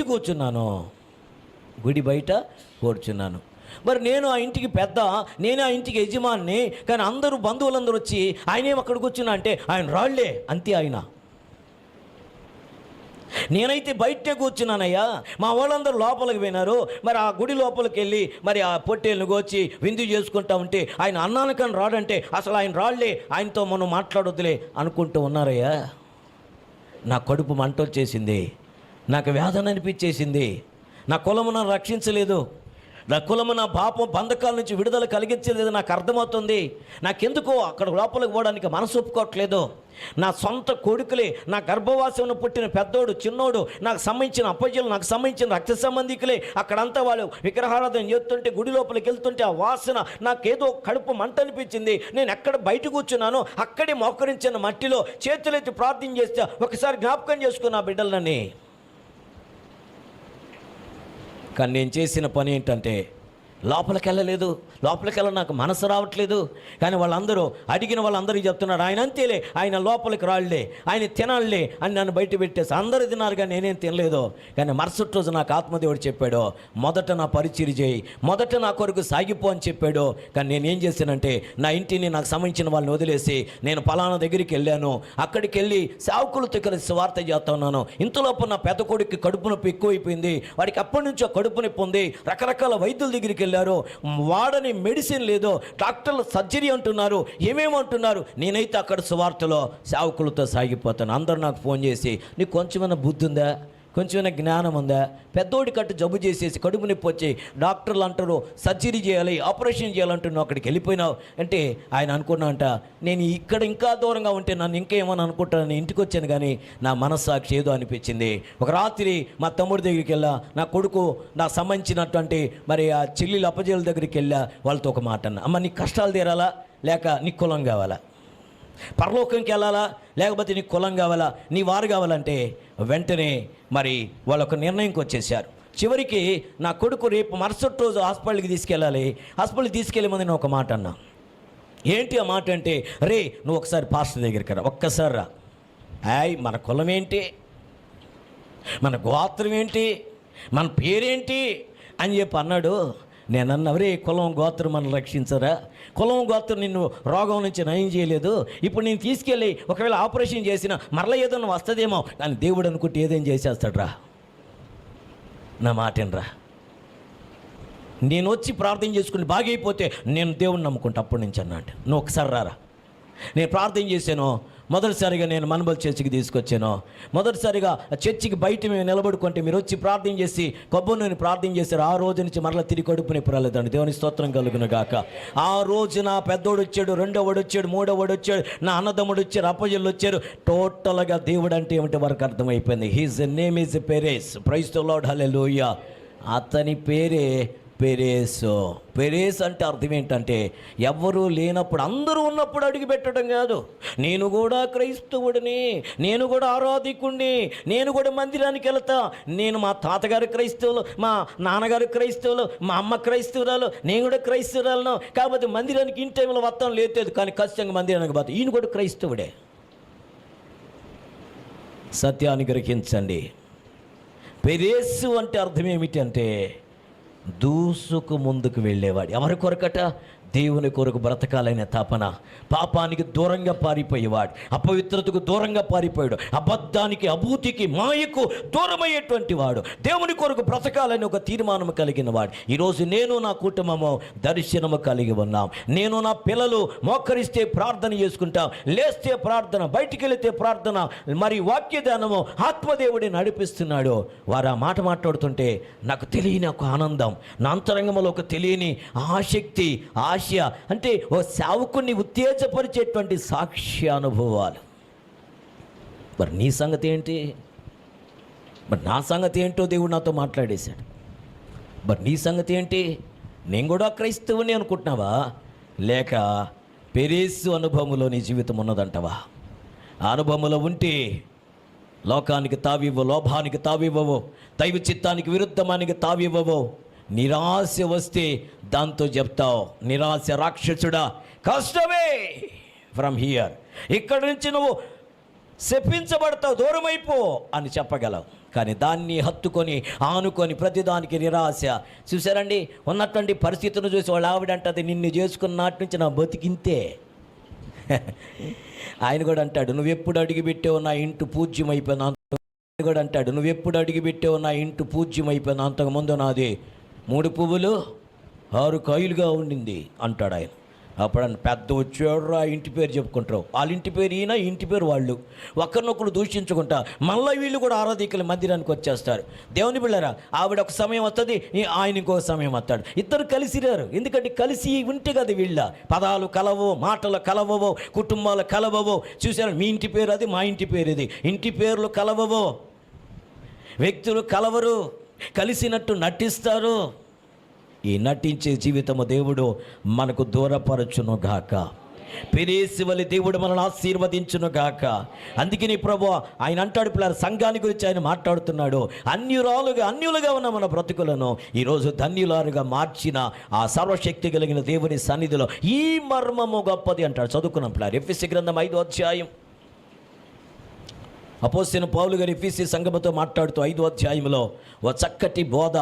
కూర్చున్నాను. మరి నేను ఆ ఇంటికి పెద్ద, నేను ఆ ఇంటికి యజమాని, కానీ అందరూ బంధువులందరూ వచ్చి ఆయనేం అక్కడ కూర్చున్నా అంటే ఆయన రాళ్లే అంతే. ఆయన నేనైతే బయటే కూర్చున్నానయ్యా, మా వాళ్ళందరూ లోపలికి పోయినారు, మరి ఆ గుడి లోపలికి వెళ్ళి మరి ఆ పొట్టేళ్ళను కోచి విందు చేసుకుంటా ఉంటే ఆయన అన్నాను కానీ రాడంటే అసలు ఆయన రాళ్లే, ఆయనతో మనం మాట్లాడొద్దులే అనుకుంటూ ఉన్నారయ్యా. నా కడుపు మంట వచ్చేసింది, నాకు వేదన అనిపించేసింది, నా కులము నన్ను రక్షించలేదు, నా కులము నా పాపం బంధకాల నుంచి విడుదల కలిగించలేదు, నాకు అర్థమవుతుంది. నాకెందుకో అక్కడ లోపలికి పోవడానికి మనసు ఒప్పుకోవట్లేదు. నా సొంత కొడుకులే, నా గర్భవాసంలో పుట్టిన పెద్దోడు, చిన్నోడు, నాకు సంబంధించిన అప్పజలు, నాకు సంబంధించిన రక్త సంబంధికులే అక్కడంతా వాళ్ళు విగ్రహారాధన చేస్తుంటే, గుడి లోపలికి వెళ్తుంటే ఆ వాసన నాకేదో కడుపు మంట అనిపించింది. నేను ఎక్కడ బయట కూర్చున్నానో అక్కడే మోకరించిన మట్టిలో చేతులెత్తి ప్రార్థన చేస్తే ఒకసారి జ్ఞాపకం చేసుకున్న బిడ్డలని. కానీ నేను చేసిన పని ఏంటంటే లోపలికి వెళ్ళ నాకు మనసు రావట్లేదు. కానీ వాళ్ళందరూ అడిగిన వాళ్ళందరికీ చెప్తున్నారు, ఆయన అంతేలే, ఆయన లోపలికి రాళ్లే, ఆయన తినాళ్లే అని నన్ను బయట పెట్టేసి అందరూ తిన్నారు, కానీ నేనేం తినలేదు. కానీ మరుసటి రోజు నాకు ఆత్మదేవుడు చెప్పాడు, మొదట నా పరిచర్య చేయి, మొదట నా కొరకు సాగిపో అని చెప్పాడు. కానీ నేనేం చేశానంటే నా ఇంటిని నాకు సంబంధించిన వాళ్ళని వదిలేసి నేను పలానా దగ్గరికి వెళ్ళాను. అక్కడికి వెళ్ళి సేవకులతో కలిసి సువార్త చేస్తా ఉన్నాను. ఇంతలోపు నా పెద్ద కొడుకు కడుపు నొప్పి ఎక్కువైపోయింది. వాడికి అప్పటి నుంచో కడుపు నొప్పి ఉంది. రకరకాల వైద్యుల దగ్గరికి వెళ్ళారు, వాడని మెడిసిన్ లేదు, డాక్టర్లు సర్జరీ అంటున్నారు, ఏమేమంటున్నారు. నేనైతే అక్కడ సువార్తలో సేవకులతో సాగిపోతాను. అందరూ నాకు ఫోన్ చేసి, నీకు కొంచెమైనా బుద్ధి ఉందా, కొంచెమైనా జ్ఞానం ఉందా, పెద్దోడి కట్టు జబ్బు చేసేసి కడుపు నొప్పి వచ్చి డాక్టర్లు అంటారు సర్జరీ చేయాలి, ఆపరేషన్ చేయాలంటున్నావు, అక్కడికి వెళ్ళిపోయినావు అంటే ఆయన అనుకున్నా అంట, నేను ఇక్కడ ఇంకా దూరంగా ఉంటే నన్ను ఇంకేమని అనుకుంటానని ఇంటికి వచ్చాను. కానీ నా మనస్సాక్షి ఏదో అనిపించింది. ఒక రాత్రి మా తమ్ముడి దగ్గరికి వెళ్ళా, నా కొడుకు నాకు సంబంధించినటువంటి మరి ఆ చెల్లెలు అప్పజేల దగ్గరికి వెళ్ళా. వాళ్ళతో ఒక మాట అన్న, అమ్మ నీ కష్టాలు తీరాలా లేక నీ కులం కావాలా, పరలోకంకి వెళ్ళాలా లేకపోతే నీకు కులం కావాలా, నీ వారు కావాలంటే వెంటనే మరి వాళ్ళు ఒక నిర్ణయంకి వచ్చేసారు. చివరికి నా కొడుకు రేపు మరుసటి రోజు హాస్పిటల్కి తీసుకెళ్ళాలి. హాస్పిటల్కి తీసుకెళ్ళే ముందు నేను ఒక మాట అన్నా. ఏంటి ఆ మాట అంటే, రే నువ్వు ఒకసారి పాస్టర్ దగ్గరికి రా, ఒక్కసారి రా. మన కులం ఏంటి, మన గోత్రం ఏంటి, మన పేరేంటి అని చెప్పి అన్నాడు. నేను అన్నవరే కులం గోత్రం మనం రక్షించరా, కులం గోత్రం నిన్ను రోగం నుంచి నయం చేయలేదు. ఇప్పుడు నేను తీసుకెళ్ళి ఒకవేళ ఆపరేషన్ చేసినా మరలా ఏదన్నా వస్తుందేమో, కానీ దేవుడు అనుకుంటే ఏదేం చేసేస్తాడు రా. నా మాటేనరా, నేను వచ్చి ప్రార్థన చేసుకుని బాగైపోతే నేను దేవుడిని నమ్ముకుంటా అప్పటి నుంచి అన్నాడు. నువ్వు ఒకసారి రారా. నేను ప్రార్థన చేశాను. మొదటిసారిగా నేను మనబల్ చర్చికి తీసుకొచ్చాను. మొదటిసారిగా చర్చికి బయట మేము నిలబడుకుంటే మీరు వచ్చి ప్రార్థన చేసి కొబ్బరి నూనె ప్రార్థన చేశారు. ఆ రోజు నుంచి మరలా తిరిగి కడుపు నొప్పి రాలేదండి. దేవుని స్తోత్రం కలుగును గాక. ఆ రోజు నా పెద్దోడు వచ్చాడు, రెండోవాడు వచ్చాడు, మూడోవాడు వచ్చాడు, నా అన్నదమ్ముడు వచ్చారు, అప్పజల్లు వచ్చారు. టోటల్గా దేవుడు అంటే ఏమిటి వరకు అర్థమైపోయింది. His name is Peres. Praise the Lord, hallelujah. అతని పేరే పెరేసు. పెరేస్ అంటే అర్థం ఏంటంటే ఎవ్వరూ లేనప్పుడు అందరూ ఉన్నప్పుడు అడిగి పెట్టడం కాదు. నేను కూడా క్రైస్తవుడిని, నేను కూడా ఆరాధికుడిని, నేను కూడా మందిరానికి వెళ్తా, నేను మా తాతగారు క్రైస్తవులు, మా నాన్నగారు క్రైస్తవులు, మా అమ్మ క్రైస్తవురాలు, నేను కూడా క్రైస్తవురాలను, కాకపోతే మందిరానికి ఇన్ టైంలో వస్తాం లేదు, కానీ ఖచ్చితంగా మందిరానికి పోతాం. ఈయన కూడా క్రైస్తవుడే. సత్యాన్ని గ్రహించండి. పెరేసు అంటే అర్థం ఏమిటి అంటే దూసుకు ముందుకు వెళ్ళేవాడు. ఎవరి కొరకట? దేవుని కొరకు బ్రతకాలనే తపన. పాపానికి దూరంగా పారిపోయేవాడు, అపవిత్రతకు దూరంగా పారిపోయాడు, అబద్ధానికి, అభూతికి, మాయకు దూరమయ్యేటువంటి వాడు, దేవుని కొరకు బ్రతకాలని ఒక తీర్మానం కలిగిన వాడు. ఈరోజు నేను నా కుటుంబము దర్శనము కలిగి ఉన్నాం. నేను నా పిల్లలు మోకరిస్తే ప్రార్థన చేసుకుంటాం, లేస్తే ప్రార్థన, బయటికి వెళితే ప్రార్థన, మరి వాక్యదానము ఆత్మదేవుడిని నడిపిస్తున్నాడు. వారు ఆ మాట మాట్లాడుతుంటే నాకు తెలియని ఒక ఆనందం, నా అంతరంగంలో ఒక తెలియని ఆసక్తి, ఆశ, అంటే ఓ సేవకుని ఉత్తేజపరిచేటువంటి సాక్ష్య అనుభవాలు. మరి నీ సంగతి ఏంటి? మరి నా సంగతి ఏంటో దేవుడు నాతో మాట్లాడేశాడు. మరి నీ సంగతి ఏంటి? నేను కూడా క్రైస్తవుని అనుకుంటున్నావా, లేక పెరేసు అనుభవంలో నీ జీవితం ఉన్నదంటవా? ఆ అనుభవంలో ఉంటే లోకానికి తావివ్వవు, లోభానికి తావివ్వవు, దైవ చిత్తానికి విరుద్ధమానికి తావివ్వవు. నిరాశ వస్తే దాంతో చెప్తావు, నిరాశ రాక్షసుడా, కష్టమే ఫ్రమ్ హియర్, ఇక్కడి నుంచి నువ్వు శపించబడతావు, దూరమైపో అని చెప్పగలవు. కానీ దాన్ని హత్తుకొని ఆనుకొని ప్రతిదానికి నిరాశ. చూసారండి, ఉన్నటువంటి పరిస్థితిని చూసి వాళ్ళు ఆవిడంటది, నిన్ను చేసుకున్న నాటి నుంచి నా బతికింతే. ఆయన కూడా అంటాడు, నువ్వెప్పుడు అడిగిపెట్టావు నా ఇంటి పూజ్యమైపోయినా. కూడా అంటాడు, నువ్వెప్పుడు అడిగిపెట్టావు నా ఇంటి పూజ్యమైపోయినా, అంతకుముందు నాది 3 పువ్వులు 6 కాయలుగా ఉండింది అంటాడు ఆయన. అప్పుడు ఆయన పెద్ద వచ్చాడు, ఆ ఇంటి పేరు చెప్పుకుంటారు, వాళ్ళ ఇంటి పేరు ఈయన, ఇంటి పేరు వాళ్ళు, ఒకరినొకరు దూషించుకుంటా మళ్ళీ వీళ్ళు కూడా ఆరాధికుల మందిరానికి వచ్చేస్తారు. దేవుని బిళ్ళారా, ఆవిడ ఒక సమయం వస్తుంది, ఆయన ఇంకొక సమయం వస్తాడు, ఇద్దరు కలిసిరారు. ఎందుకంటే కలిసి ఉంటే కదా వీళ్ళ పదాలు కలవో, మాటలు కలవవో, కుటుంబాలు కలవవో. చూసారు, మీ ఇంటి పేరు అది, మా ఇంటి పేరు ఇది, ఇంటి పేర్లు కలవవో, వ్యక్తులు కలవరు, కలిసినట్టు నటిస్తారు. ఈ నటించే జీవితము దేవుడు మనకు దూరపరచును గాక. పెరేసి వలె దేవుడు మనల్ని ఆశీర్వదించును గాక. అందుకని ప్రభు ఆయన అంటాడు, పిల్లలు సంఘాన్ని గురించి ఆయన మాట్లాడుతున్నాడు. అన్యులుగా ఉన్న మన బ్రతుకులను ఈరోజు ధన్యులారుగా మార్చిన ఆ సర్వశక్తి కలిగిన దేవుని సన్నిధిలో ఈ మర్మము గొప్పది అంటాడు. చదువుకున్నాం పిల్లలు ఎఫెసీ గ్రంథం 5వ అధ్యాయం. అపోస్తలుడైన పౌలు గారు ఎఫెసీ సంఘముతో మాట్లాడుతూ 5వ అధ్యాయంలో ఓ చక్కటి బోధ.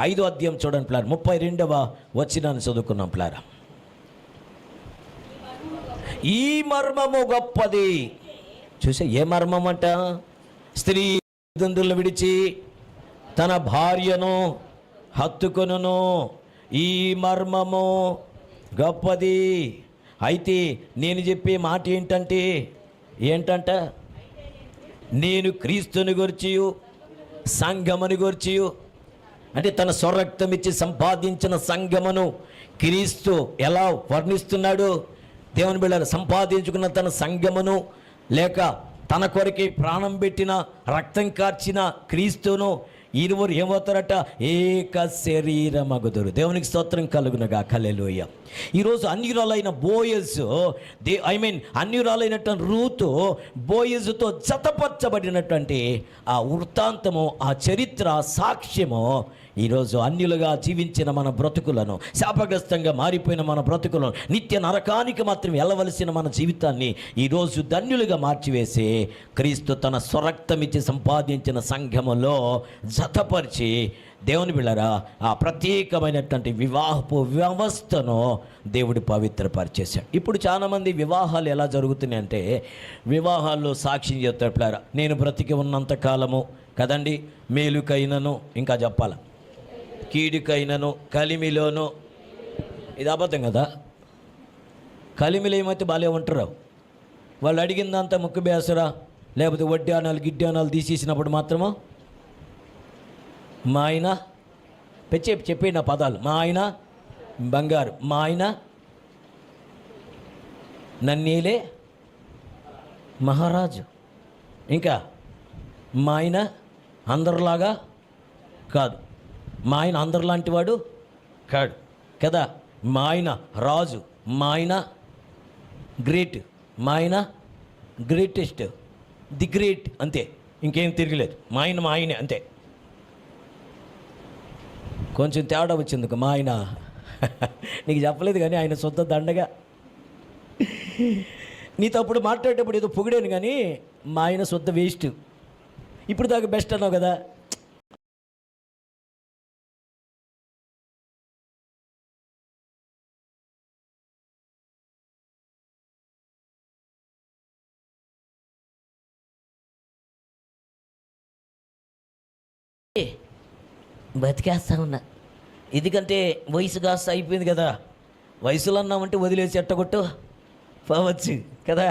5వ అధ్యాయం చూడండి పిల్లలు, 32వ వచనాన్ని చదువుకున్నాం పిల్లలు. ఈ మర్మము గొప్పది. చూసే ఏ మర్మం అంట? స్త్రీ తల్లిదండ్రులను విడిచి తన భార్యను హత్తుకొనును. ఈ మర్మము గొప్పది. అయితే నేను చెప్పే మాట ఏంటంట? నేను క్రీస్తుని గూర్చియు సంఘముని గూర్చియు, అంటే తన స్వరక్తం ఇచ్చి సంపాదించిన సంఘమును క్రీస్తు ఎలా వర్ణిస్తున్నాడు? దేవుని బిడ్డలు సంపాదించుకున్న తన సంఘమును, లేక తన కొరకి ప్రాణం పెట్టిన రక్తం కార్చిన క్రీస్తును ఇరువురు ఏమవుతారట? ఏక శరీరమగుదురు. దేవునికి స్తోత్రం కలుగునుగా. హల్లెలూయా. ఈరోజు అన్యురాలైన బోయజ్, అన్యురాలైనటువంటి రూతు బోయజుతో జతపరచబడినటువంటి ఆ వృత్తాంతము, ఆ చరిత్ర సాక్ష్యము ఈరోజు అన్యులుగా జీవించిన మన బ్రతుకులను, శాపగ్రస్తంగా మారిపోయిన మన బ్రతుకులను, నిత్య నరకానికి మాత్రం వెళ్ళవలసిన మన జీవితాన్ని ఈరోజు ధన్యులుగా మార్చివేసి క్రీస్తు తన స్వరక్తం ఇచ్చి సంపాదించిన సంఘములో జతపరిచి, దేవుని బిళ్ళరా, ఆ ప్రత్యేకమైనటువంటి వివాహపు వ్యవస్థను దేవుడు పవిత్రపరిచేశాడు. ఇప్పుడు చాలామంది వివాహాలు ఎలా జరుగుతున్నాయంటే, వివాహాల్లో సాక్ష్యం చెప్తాడు పిల్లరా, నేను బ్రతికి ఉన్నంత కాలము కదండి, మేలుకైనను, ఇంకా చెప్పాల కీడుకైనను, కలిమిలోను. ఇది అబద్ధం కదా. కలిమిలో ఏమైతే బాలే ఉంటారు, వాళ్ళు అడిగిందంతా ముక్కు బేసరా, లేకపోతే వడ్డానాలు గిడ్డానాలు తీసేసినప్పుడు మాత్రమో మా ఆయన చెప్పే నా పదాలు, మా ఆయన బంగారు, మా ఆయన నన్నీలే మహారాజు, ఇంకా మా ఆయన అందరిలాగా కాదు, మా ఆయన అందరిలాంటి వాడు కాడు కదా, మా ఆయన రాజు, మా ఆయన గ్రేట్, మా ఆయన గ్రేటెస్ట్, ది గ్రేట్, అంతే, ఇంకేం తిరగలేదు. మా ఆయనే అంతే. కొంచెం తేడా వచ్చింది. మా ఆయన నీకు చెప్పలేదు కానీ ఆయన సొంత దండగా. నీతో అప్పుడు మాట్లాడేటప్పుడు ఏదో పొగిడాను కానీ మా ఆయన సొంత వేస్ట్. ఇప్పుడు దాకా బెస్ట్ అన్నావు కదా. బతికేస్తా ఉన్నా, ఎందుకంటే వయసు కాస్త అయిపోయింది కదా. వయసులో అన్నామంటే వదిలేసి ఎట్టగొట్టు పోవచ్చు కదా.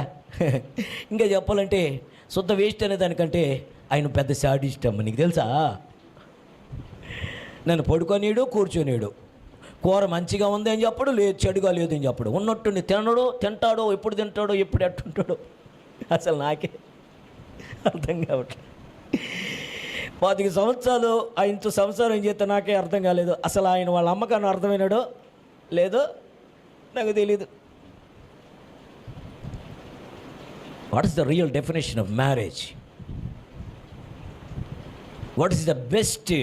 ఇంకా చెప్పాలంటే శుద్ధ వేస్ట్ అనే దానికంటే ఆయన పెద్ద శాడిస్ట్ అమ్మ. నీకు తెలుసా, నన్ను పడుకోనీడు, కూర్చోనీడు, కూర మంచిగా ఉంది అని చెప్పడు, లేదు చెడుగా లేదు అని చెప్పడు, ఉన్నట్టుండి తింటాడో, ఎప్పుడు తింటాడో, ఎప్పుడు ఎట్టుంటాడో అసలు నాకే అర్థం కావట్లేదు. 25 సంవత్సరాలు ఆయనతో సంసారం చేస్తే నాకే అర్థం కాలేదు. అసలు ఆయన వాళ్ళ అమ్మకన్నా అర్థమైనాడో లేదో నాకు తెలీదు. What is the real definition of marriage? What is the best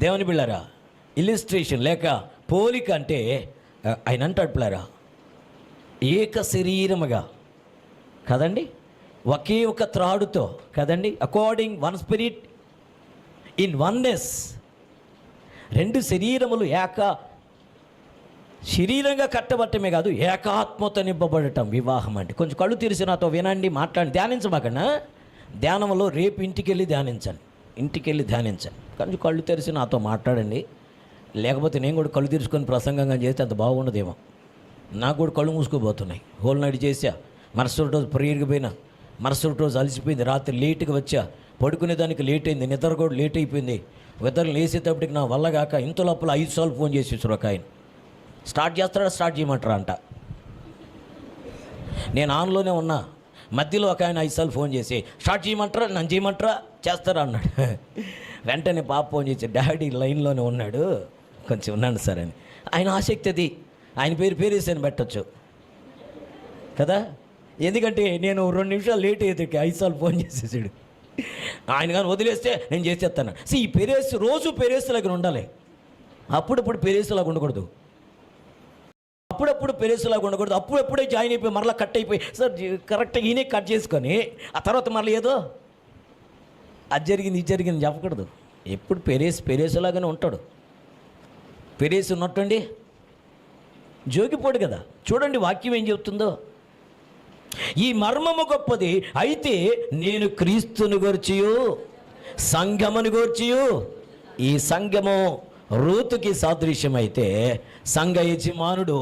దేవుని బిళ్ళారా ఇలిస్ట్రేషన్ లేక పోలిక అంటే ఆయన అంటాడు పిల్లారా, ఏక శరీరముగా కదండి, ఒకే ఒక త్రాడుతో కదండి, according one spirit in oneness. 2 శరీరములు ఏక శరీరంగా కట్టబట్టమే కాదు, ఏకాత్మతో నింపబడటం వివాహం అంటే. కొంచెం కళ్ళు తెరిచి నాతో వినండి, మాట్లాడి ధ్యానించమాకన్నా. ధ్యానంలో రేపు ఇంటికి వెళ్ళి ధ్యానించండి. కొంచెం కళ్ళు తెరిచి నాతో మాట్లాడండి. లేకపోతే నేను కూడా కళ్ళు తెరుచుకొని ప్రసంగంగా చేస్తే అంత బాగుండదేమో. నాకు కూడా కళ్ళు మూసుకోబోతున్నాయి. హోల్ నైట్ చేసా, మరుసటి రోజు ప్రేయర్కి పోయినా, మరుసటి రోజు అలసిపోయింది, రాత్రి లేట్గా వచ్చా, పడుకునేదానికి లేట్ అయింది, నిద్ర కూడా లేట్ అయిపోయింది. నిద్ర లేసేటప్పటికి నా వల్ల కాక ఇంత లోపల 5 సార్లు ఫోన్ చేసేసారు. ఒక ఆయన స్టార్ట్ చేయమంటారా అంట. నేను ఆన్లోనే ఉన్నా, మధ్యలో ఒక ఆయన 5 సార్లు ఫోన్ చేసి స్టార్ట్ చేయమంటారా, నన్ను చేయమంటారా, చేస్తారా అన్నాడు. వెంటనే పాప ఫోన్ చేసి, డాడీ లైన్లోనే ఉన్నాడు, కొంచెం ఉన్నాను సార్ అని. ఆయన ఆసక్తి అది, ఆయన పేరు వేసాను పెట్టచ్చు. కదా. ఎందుకంటే నేను 2 నిమిషాలు లేట్ అయితే 5 సార్లు ఫోన్ చేసేసాడు. ఆయన కానీ వదిలేస్తే నేను చేసేస్తాను. ఈ పెరేసు రోజు పెరేసులాగా ఉండాలి, అప్పుడప్పుడు పెరేసులాగా ఉండకూడదు. అప్పుడప్పుడు పెరేసులాగా ఉండకూడదు. అప్పుడప్పుడే జాయిన్ అయిపోయి మరలా కట్ అయిపోయి సార్ కరెక్ట్గా ఈయనే కట్ చేసుకొని ఆ తర్వాత మరలా ఏదో అది జరిగింది ఇది జరిగింది చెప్పకూడదు. ఎప్పుడు పెరేసులాగానే ఉంటాడు. పెరేసు ఉన్నట్టండి జోగిపోడు కదా. చూడండి వాక్యం ఏం చెప్తుందో. ఈ మర్మము గొప్పది, అయితే నేను క్రీస్తుని గూర్చియు సంఘమును గూర్చియు. ఈ సంఘము రూతుకి సాదృశ్యం అయితే సంఘ యజమానుడు,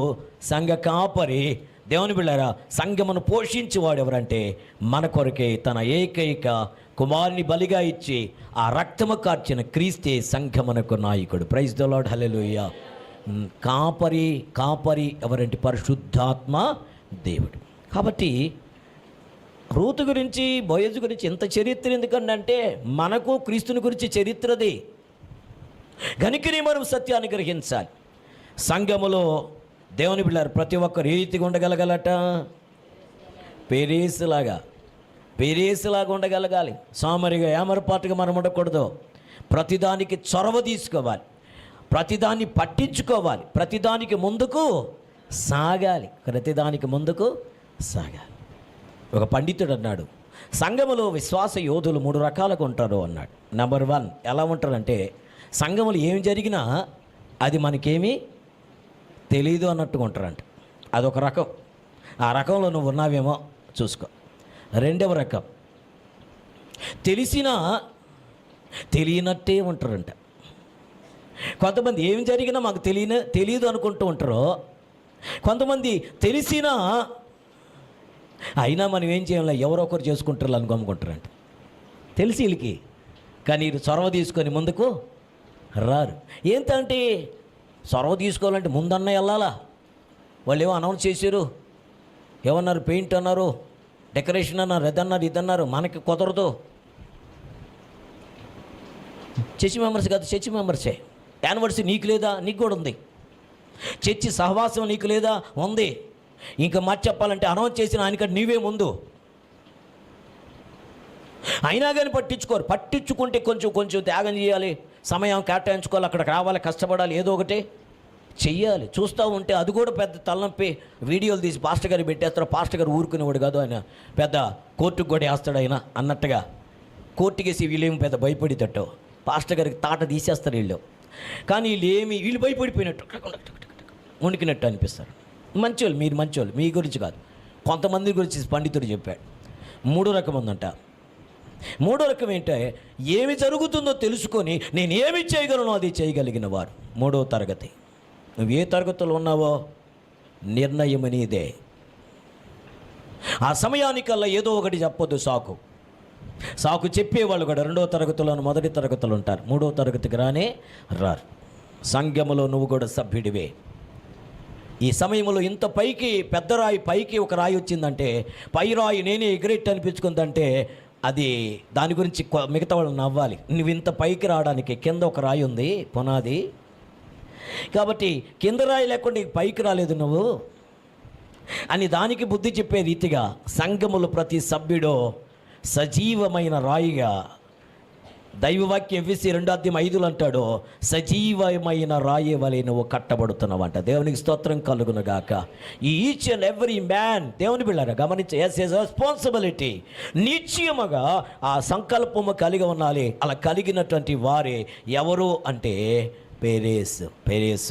సంఘ కాపరి, దేవుని బిళ్ళారా, సంఘమును పోషించేవాడు ఎవరంటే మన కొరకే తన ఏకైక కుమారుని బలిగా ఇచ్చి ఆ రక్తము కార్చిన క్రీస్తే సంఘమునకు నాయకుడు. ప్రైజ్ ద లార్డ్, హల్లెలూయా. కాపరి ఎవరంటే పరిశుద్ధాత్మ దేవుడు. కాబట్టి రూతు గురించి బోయజు గురించి ఇంత చరిత్ర ఎందుకంటే మనకు క్రీస్తుని గురించి చరిత్రది గనుకనే మనం సత్యాన్ని గ్రహించాలి. సంఘములో దేవుని బిడ్డలారా ప్రతి ఒక్కరు ఏ రీతిగా ఉండగలగలట? పెరేసులాగా ఉండగలగాలి. సామరిగా ఏమరపాటుగా మనం ఉండకూడదు. ప్రతిదానికి చొరవ తీసుకోవాలి, ప్రతిదాన్ని పట్టించుకోవాలి, ప్రతిదానికి ముందుకు సాగాలి. ఒక పండితుడు అన్నాడు, సంఘములో విశ్వాస యోధులు 3 రకాలుగా ఉంటారు అన్నాడు. నెంబర్ 1 ఎలా ఉంటారంటే సంఘములు ఏం జరిగినా అది మనకేమీ తెలీదు అన్నట్టుగా ఉంటారంట. అదొక రకం. ఆ రకంలో నువ్వు ఉన్నావేమో చూసుకో. రెండవ రకం తెలిసినా తెలియనట్టే ఉంటారంట. కొంతమంది ఏం జరిగినా మాకు తెలియదు అనుకుంటూ ఉంటారు. కొంతమంది తెలిసినా అయినా మనం ఏం చేయాలి, ఎవరో ఒకరు చేసుకుంటారు అని గమ్ముకుంటారంట. తెలిసి వీళ్ళకి, కానీ వీళ్ళు చొరవ తీసుకొని ముందుకు రారు. ఏంటంటే చొరవ తీసుకోవాలంటే ముందన్న వెళ్ళాలా. వాళ్ళు ఏమో అనౌన్స్ చేశారు, ఏమన్నారు, పెయింట్ అన్నారు, డెకరేషన్ అన్నారు, ఇదన్నారు, మనకి కుదరదు. చర్చి మెంబర్స్ కాదు, చర్చి మెంబర్సే. యానివర్సరీ నీకు లేదా? నీకు కూడా ఉంది. చర్చి సహవాసం నీకు లేదా? ఉంది. ఇంకా మాట చెప్పాలంటే అనౌన్స్ చేసిన ఆయనకంటే నీవే ముందు. అయినా కానీ పట్టించుకోరు. పట్టించుకుంటే కొంచెం త్యాగం చేయాలి, సమయం కేటాయించుకోవాలి, అక్కడికి రావాలి, కష్టపడాలి, ఏదో ఒకటి చెయ్యాలి. చూస్తూ ఉంటే అది కూడా పెద్ద తలనొప్పి. వీడియోలు తీసి పాస్టర్ గారికి పెట్టేస్తారు. పాస్టర్ గారు ఊరుకునేవాడు కాదు, ఆయన పెద్ద కోర్టుకు కూడా వేస్తాడు ఆయన అన్నట్టుగా. కోర్టుకేసి వీళ్ళేమి పెద్ద భయపడితట్టు పాస్టర్ గారికి తాట తీసేస్తారు వీళ్ళు. కానీ వీళ్ళు భయపడిపోయినట్టు వణికినట్టు అనిపిస్తారు. మంచోళ్ళు, మీరు మంచోళ్ళు, మీ గురించి కాదు, కొంతమంది గురించి పండితుడు చెప్పాడు. 3 రకం ఉందంట. 3వ రకం ఏంటంటే ఏమి జరుగుతుందో తెలుసుకొని నేను ఏమి చేయగలను అది చేయగలిగిన వారు. 3వ తరగతి. నువ్వు ఏ తరగతిలో ఉన్నావో నిర్ణయం నీదే. ఆ సమయానికల్లా ఏదో ఒకటి చెప్పొద్దు. సాకు చెప్పేవాళ్ళు కూడా 2వ తరగతిలోను 1వ తరగతిలో ఉంటారు. 3వ తరగతికి రారు. సంఘములో నువ్వు కూడా సభ్యుడివే. ఈ సమయంలో ఇంత పైకి పెద్ద రాయి పైకి ఒక రాయి వచ్చిందంటే పై రాయి నేనే ఎగ్రెట్ అనిపించుకుందంటే అది దాని గురించి మిగతా వాళ్ళు నవ్వాలి. నువ్వు ఇంత పైకి రావడానికి కింద ఒక రాయి ఉంది, పునాది. కాబట్టి కింద రాయి లేకుండా పైకి రాలేదు నువ్వు అని దానికి బుద్ధి చెప్పే రీతిగా సంఘములు ప్రతి సభ్యుడు సజీవమైన రాయిగా, దైవవాక్యం ఎఫెసీ 2:5 అంటాడు, సజీవమైన రాయి వలె నువ్వు కట్టబడుతున్నావంట. దేవునికి స్తోత్రం కలుగునుగాక. ఈచ్ అండ్ ఎవ్రీ మ్యాన్, దేవుని బిళ్ళారా గమనించే, ఎస్ రెస్పాన్సిబిలిటీ. నిశ్చయముగా ఆ సంకల్పము కలిగి ఉండాలి. అలా కలిగినటువంటి వారే ఎవరు అంటే పెరేసు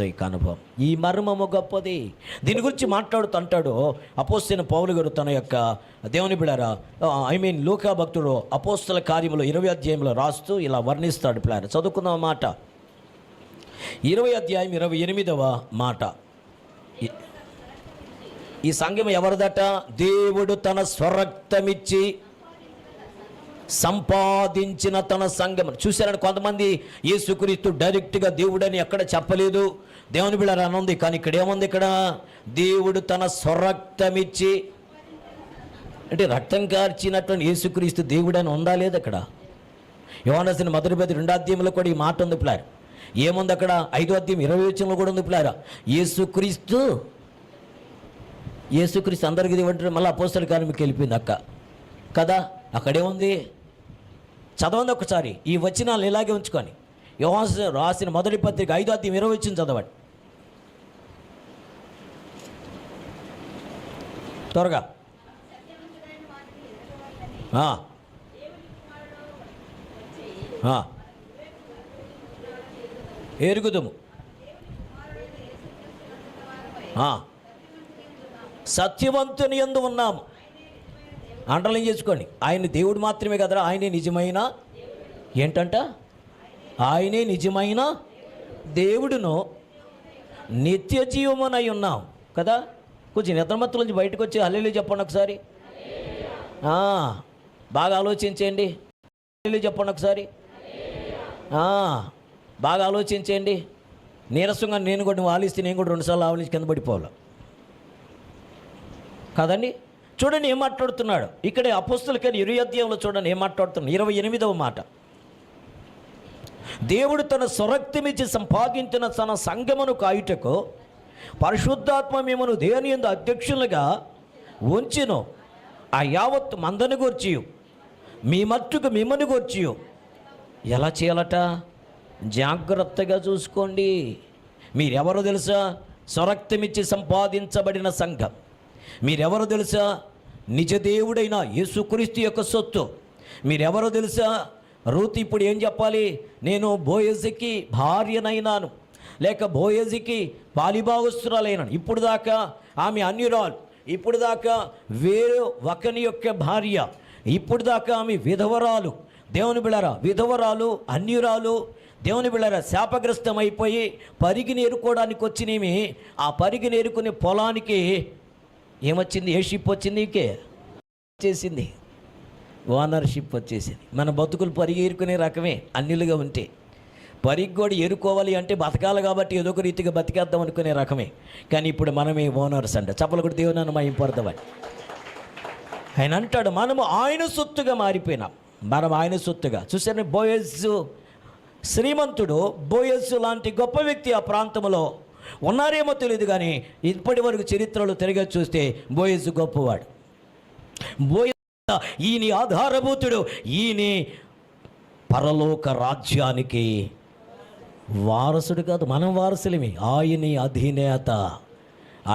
యొక్క అనుభవం. ఈ మర్మము గొప్పది. దీని గురించి మాట్లాడుతుంటాడు అపోస్తలుడైన పౌలు గారు తన యొక్క దేవుని బిడ్డలారా లూకా భక్తుడు అపోస్తల కార్యములు 20వ అధ్యాయంలో రాస్తూ ఇలా వర్ణిస్తాడు. పిల్లారా చదువుకుందాం మాట. 20వ అధ్యాయం 28వ మాట. ఈ సంఘం ఎవరిదట? దేవుడు తన స్వరక్తమిచ్చి సంపాదించిన తన సంఘం. చూశారని కొంతమంది యేసుక్రీస్తు డైరెక్ట్గా దేవుడని ఎక్కడ చెప్పలేదు, దేవుని బిళ్ళ అనుంది. కానీ ఇక్కడ ఏముంది? ఇక్కడ దేవుడు తన స్వరక్తమిచ్చి, అంటే రక్తం కార్చినటువంటి యేసుక్రీస్తు దేవుడని ఉందా లేదు? అక్కడ యోహాను రాసిన 1 అధ్యాయంలో కూడా ఈ మాట ఉంది పిల్లారు. ఏముంది అక్కడ? 5వ అధ్యాయం 20వ వచనంలో కూడా ఉంది పిల్లారా, యేసుక్రీస్తు యేసుక్రీస్తు అందరికీ ఇవ్వంటారు, మళ్ళీ అపోస్తల కార్యక్రమకి వెళ్ళిపోయింది అక్క కదా. అక్కడే ఉంది, చదవండి ఒకసారి ఈ వచనాలు ఇలాగే ఉంచుకొని. యోహాను రాసిన మొదటి పత్రిక 5:20 చదవండి త్వరగా. ఎరుగుదము, సత్యవంతుని యందు ఉన్నాము. అండర్లైన్ చేసుకోండి, ఆయన దేవుడు మాత్రమే కదరా, ఆయనే నిజమైన ఏంటంట, ఆయనే నిజమైన దేవుడును నిత్య జీవమునై ఉన్నాం కదా. కొంచెం నిద్రమత్తుల నుంచి బయటకు వచ్చి హల్లెలూయా చెప్పండి ఒకసారి. బాగా ఆలోచించండి, హల్లెలూయా చెప్పండి ఒకసారి. బాగా ఆలోచించండి. నీరసంగా నేను కూడా నువ్వు ఆలిస్తే నేను కూడా 2 సార్లు ఆవలించి కింద పడిపోవాలి కదండి. చూడండి ఏం మాట్లాడుతున్నాడు ఇక్కడ అపోస్తలుకైన 20 అధ్యాయంలో చూడండి ఏం మాట్లాడుతున్నాడు. 28వ మాట, దేవుడు తన స్వరక్తమిచ్చి సంపాదించిన తన సంఘమును కాయుటకు పరిశుద్ధాత్మ మిమ్మను దేవుని యందు అధ్యక్షులుగా ఉంచెను. ఆ యావత్ మందను గూర్చి మీ మట్టుకు మిమ్మల్ని గూర్చి ఎలా చేయాలట, జాగ్రత్తగా చూసుకోండి. మీరెవరో తెలుసా, స్వరక్తమిచ్చి సంపాదించబడిన సంఘం. మీరెవరో తెలుసా, నిజదేవుడైన యేసుక్రీస్తు యొక్క సొత్తు. మీరెవరో తెలుసా, రూత్ ఇప్పుడు ఏం చెప్పాలి, నేను బోయజుకి భార్యనైనాను, లేక బోయజుకి బాలిభాగస్తురాలైనాను. ఇప్పుడు దాకా ఆమె అన్యురాలు, ఇప్పుడు దాకా వేరే ఒకని యొక్క భార్య, ఇప్పుడు దాకా ఆమె విధవరాలు. దేవుని బిళ్ళరా, విధవరాలు, అన్యురాలు, దేవుని బిళ్ళరా శాపగ్రస్తం అయిపోయి పరిగిని ఏరుకోవడానికి వచ్చినేమి. ఆ పరిగిని ఏరుకునే పొలానికి ఏమొచ్చింది, ఏ షిప్ వచ్చింది, ఇంకే వచ్చేసింది, ఓనర్షిప్ వచ్చేసింది. మన బతుకులు పరిగి ఏరుకునే రకమే అన్యులుగా ఉంటే. పరిగి కూడా ఏరుకోవాలి అంటే బతకాలి కాబట్టి ఏదో ఒక రీతిగా బతికేద్దాం అనుకునే రకమే. కానీ ఇప్పుడు మనమే ఓనర్స్ అంట. చెప్పలు కూడా దేవుని మహింపడదామని ఆయన అంటాడు, మనము ఆయన సొత్తుగా మారిపోయినాం. మనం ఆయన సొత్తుగా చూసాను. బోయజు శ్రీమంతుడు, బోయజు లాంటి గొప్ప వ్యక్తి ఆ ప్రాంతంలో ఉన్నారేమో తెలియదు, కానీ ఇప్పటి వరకు చరిత్రలో తిరిగి చూస్తే బోయజు గొప్పవాడు. బోయజు ఈయన ఆధారభూతుడు, ఈయన పరలోక రాజ్యానికి వారసుడు కాదు, మనం వారసులమే. ఆయనే అధినేత,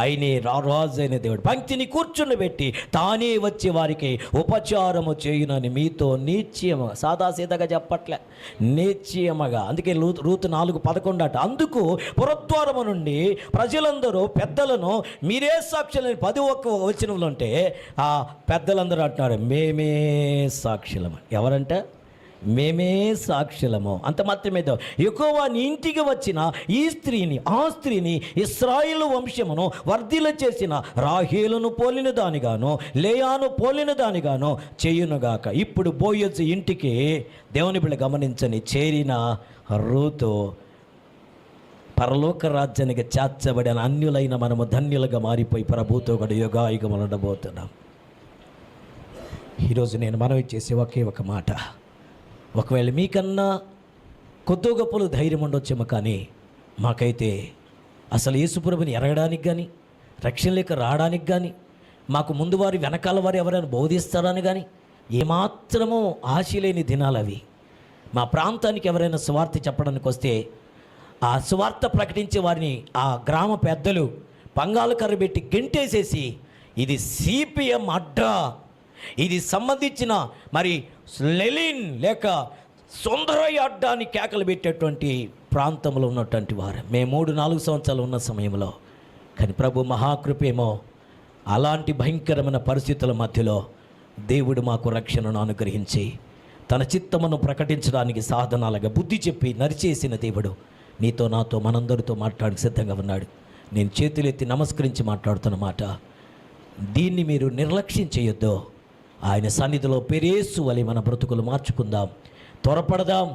ఆయనే రారాజు అయిన దేవుడు. పంక్తిని కూర్చుండబెట్టి తానే వచ్చే వారికి ఉపచారము చేయునని మీతో నిశ్చయముగా, సాదాసీదాగా చెప్పట్లే, నిశ్చయముగా. అందుకే రూతు 4:11 అట, అందుకు పురద్వారము నుండి ప్రజలందరూ పెద్దలను మీరే సాక్షులని 11వ వచనంలో ఉంటే ఆ పెద్దలందరూ అంటున్నారు మేమే సాక్షులము. ఎవరంట, మేమే సాక్షులము. అంత మాత్రమే యెహోవా నీ ఇంటికి వచ్చిన ఈ స్త్రీని, ఆ స్త్రీని ఇశ్రాయేలు వంశమును వర్ధిల్ల చేసిన రాహేలును పోలిన దానిగాను, లేయాను పోలిన దానిగాను చేయునుగాక. ఇప్పుడు బోయజు ఇంటికి దేవుని బిడ్డ గమనించని చేరిన రూతు పరలోక రాజ్యానికి చేర్చబడిన అన్యులైన మనము ధన్యులుగా మారిపోయి ప్రభుతో కూడా యుగాయుగములు ఉండబోతున్నాం. ఈరోజు నేను మనవి చేసే ఒకే ఒక మాట, ఒకవేళ మీకన్నా కొద్ది గొప్పలు ధైర్యం ఉండొచ్చేమో, కానీ మాకైతే అసలు యేసుప్రభుని ఎరగడానికి కానీ, రక్షణ లేక రావడానికి కానీ, మాకు ముందు వారి వెనకాల వారు ఎవరైనా బోధిస్తారని కానీ ఏమాత్రమో ఆశ లేని దినాలు అవి. మా ప్రాంతానికి ఎవరైనా సువార్త చెప్పడానికి వస్తే ఆ సువార్త ప్రకటించే వారిని ఆ గ్రామ పెద్దలు పంగాలు కర్ర పెట్టి గెంటేసేసి, ఇది సిపిఎం అడ్డా, ఇది సంబంధించిన మరి లెలిన్ లేక సుందరయ్య అడ్డాని కేకలు పెట్టేటువంటి ప్రాంతంలో ఉన్నటువంటి వారు మేము 3-4 సంవత్సరాలు ఉన్న సమయంలో. కానీ ప్రభు మహాకృపేమో అలాంటి భయంకరమైన పరిస్థితుల మధ్యలో దేవుడు మాకు రక్షణను అనుగ్రహించి తన చిత్తమును ప్రకటించడానికి సాధనాలుగా బుద్ధి చెప్పి నరిచేసిన దేవుడు నీతో నాతో మనందరితో మాట్లాడి సిద్ధంగా ఉన్నాడు. నేను చేతులెత్తి నమస్కరించి మాట్లాడుతున్న మాట, దీన్ని మీరు నిర్లక్ష్యం చేయొద్దు. ఆయన సన్నిధిలో పెరేసు వలె మన బ్రతుకులు మార్చుకుందాం, త్వరపడదాం,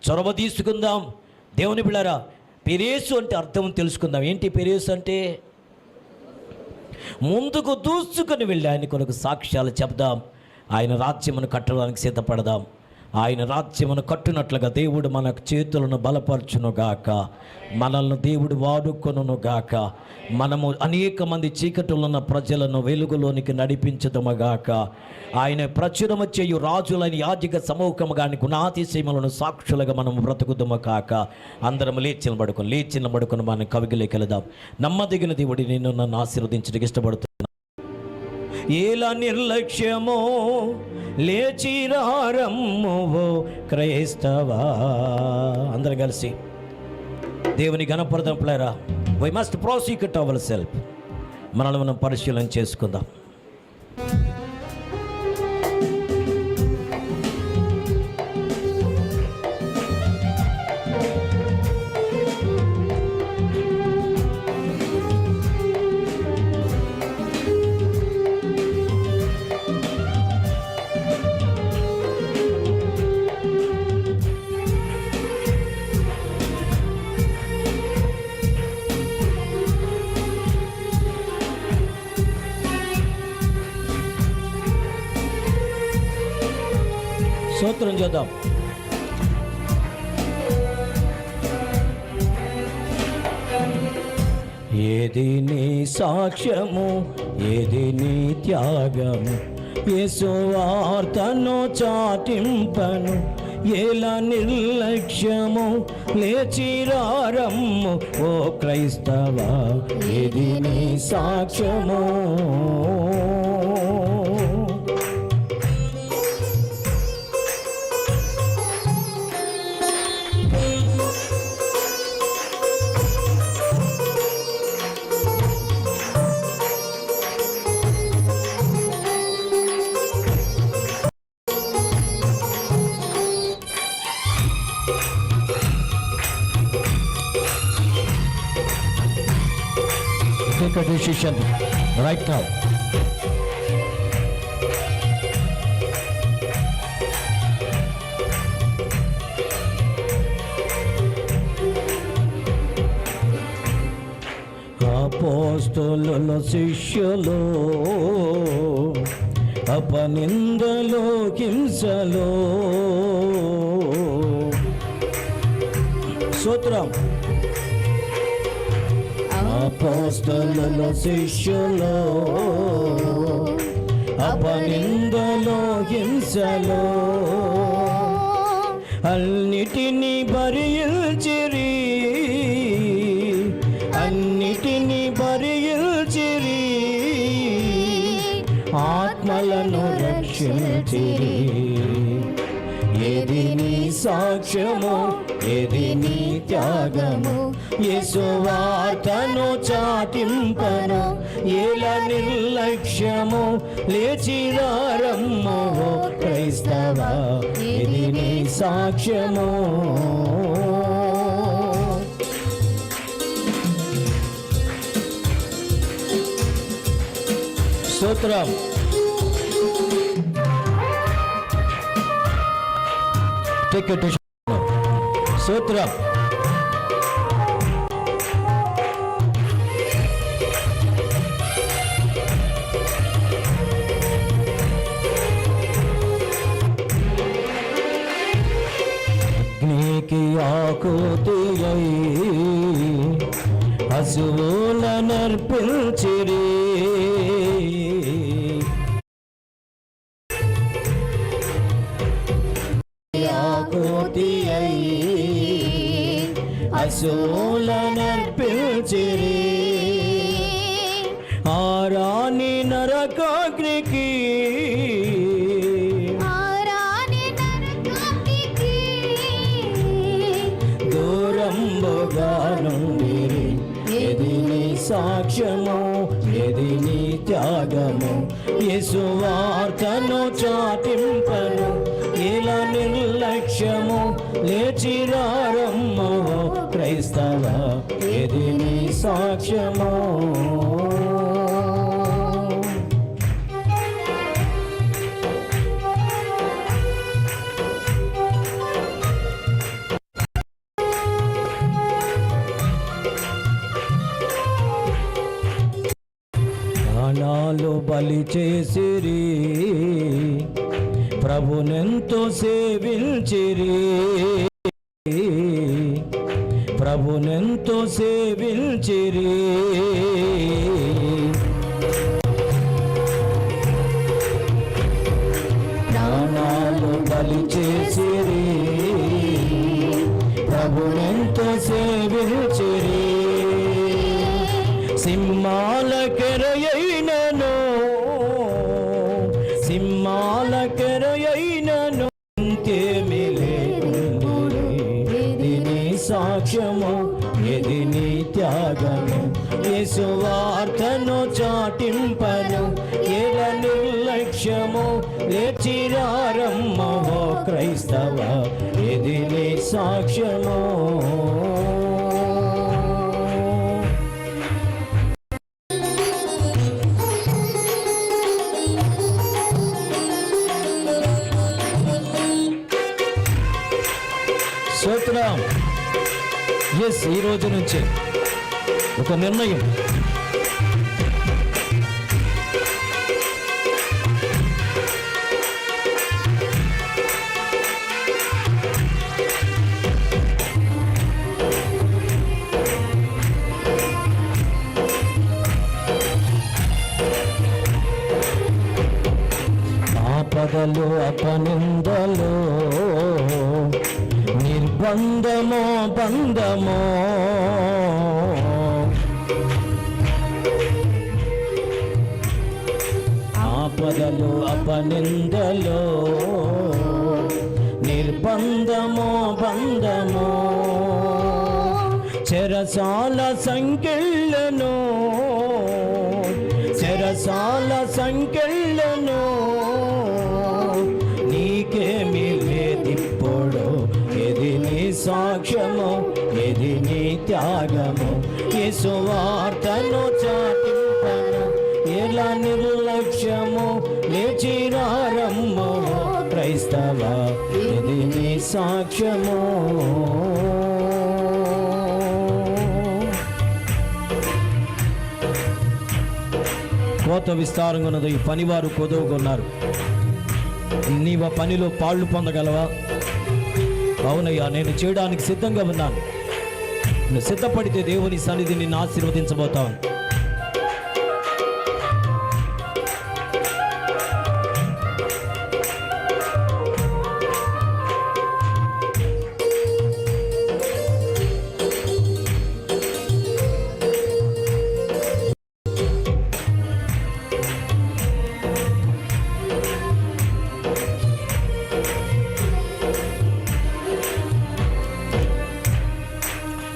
చొరవ తీసుకుందాం. దేవుని బిళ్ళారా, పెరేసు అంటే అర్థం తెలుసుకుందాం. ఏంటి పెరేసు అంటే? ముందుకు దూసుకొని వెళ్ళి ఆయన కొరకు సాక్ష్యాలు చెప్దాం, ఆయన రాజ్యమును కట్టడానికి సిద్ధపడదాం. ఆయన రాజ్యమును కట్టునట్లుగా దేవుడు మన చేతులను బలపరచునుగాక. మనల్ని దేవుడు వాడుకొనుగాక. మనము అనేక మంది చీకటిలో ఉన్న ప్రజలను వెలుగులోనికి నడిపించదముగాక. ఆయన ప్రచురము చేయు రాజులని యాజక సమూహముగాని గుణాతిశయములను సాక్షులుగా మనము బ్రతుకుదము కాక. అందరం లేచి నిలబడుకొని మనం కవిగిలోకి వెళదాం. నమ్మదగిన దేవుడి నిన్ను నన్ను ఆశీర్వదించడానికి ఇష్టపడుతున్నాను. ఏలా నిర్లక్ష్యమో లేచిరారమ్ము క్రైస్తవా. అందరం కలిసి దేవుని ఘనపడదాం ప్లేరా. We must prosecute our self. మనల్ని మనం పరిశీలన చేసుకుందాం. స్తోత్రం చేద్దాం. ఏది నీ సాక్ష్యము, ఏది నీ త్యాగము, యేసు వార్తను చాటింపను. ఎలా నిర్లక్ష్యము లేచిరారమ్ము ఓ క్రైస్తవా. ఏది నీ సాక్ష్యము, take a decision right now. అపోస్తలుల శిష్యులు అపనిందలో హింసలో స్తోత్రం. అపోస్తలుల శిష్యులు అపనిందలో హింసలో అన్నిటినీ భరించిరి, అన్నిటినీ భరించిరి, ఆత్మలను రక్షించిరి. ఏది నీ సాక్ష్యము, ఏది నీ త్యాగము, యేసు వార్తను చాటింపను. ఎలా నిర్లక్ష్యము లేచిరారమ్ము క్రైస్తవా. ఏది నీ సాక్ష్యము, స్తోత్రం. స్తోత్రం. అగ్నికి ఆకుతియై పశువులనర్పించిరి, ఆకుతియై పశువులనర్పించిరి. ఆరాని నరకాగ్నికి దూరంబుగా నుండిరి. ఏది నీ సాక్ష్యము, ఏది నీ త్యాగము, యేసు వార్తను చాటింపను. ఎలా నిర్లక్ష్యము లేచిరారమ్ము క్రైస్తవా. ఏది నీ సాక్ష్యము, ప్రాణాలు బలి చేసిరి, ప్రభునెంతో సేవించిరి, ప్రభునెంతో సేవించిరి. ప్రాణాలు బలి చేసిరి, ప్రభునెంతో సేవించిరి. సింహాల కెరయైనను, సింహాల కెరయైనను ఇంతేమి లేకుండును. ఇది నీ సాక్ష్యము, ఇది నీ త్యాగము. యేసు వార్తను చాటింపను ఎల నిర్లక్ష్యము. లేచిరారమ్మ ఓ క్రైస్తవ, ఇది నీ సాక్ష్యము. స్తోత్రం. ఎస్, ఈ రోజు నుంచి ఒక నిర్ణయం. ఆపదలు అపనిందలు, నిర్బంధమో బంధమో, ఆపదలు అపనిందలో, నిర్బంధమో బంధమో. చెరసాల సంకెళ్ళను, చెరసాల సంకెళ్ళను. నీకేమి లేదిప్పుడు, ఇది నీ సాక్ష్యము, ఇది నీ త్యాగము. యేసు వార్తను చాటింపను ఎలా నిర్లక్ష్యము. లేచిరారమ్మ క్రైస్తవ, ఇది నీ సాక్ష్యము. కోత విస్తారంగా ఉన్నది, ఈ పనివారు కొదవగొన్నారు. నీవు పనిలో పాళ్ళు పొందగలవా? అవునయ్యా, నేను చేయడానికి సిద్ధంగా ఉన్నాను. నువ్వు సిద్ధపడితే దేవుని సన్నిధిని నిన్ను ఆశీర్వదించబోతాను.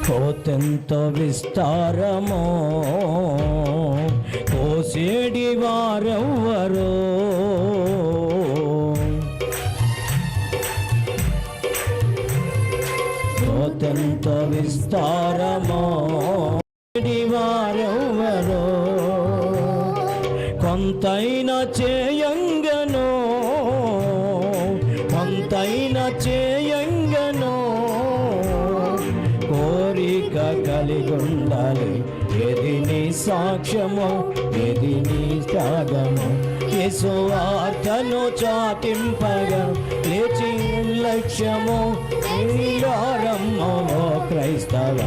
కోతెంత విస్తారమో, కోసేడి వారెవ్వరో. కోతెంత విస్తారమో, వారెవ్వరో. కొంతైనా చేయంగను, కొంతైనా చేయంగను. కోరిక కలిగుండాలి, ఏది నీ సాక్ష్యము, ఏది నీ త్యాగము. యేసు వార్తను చాటింపగా లేచి లక్ష్యము. నీరారమ్మ ఓ క్రైస్తవ,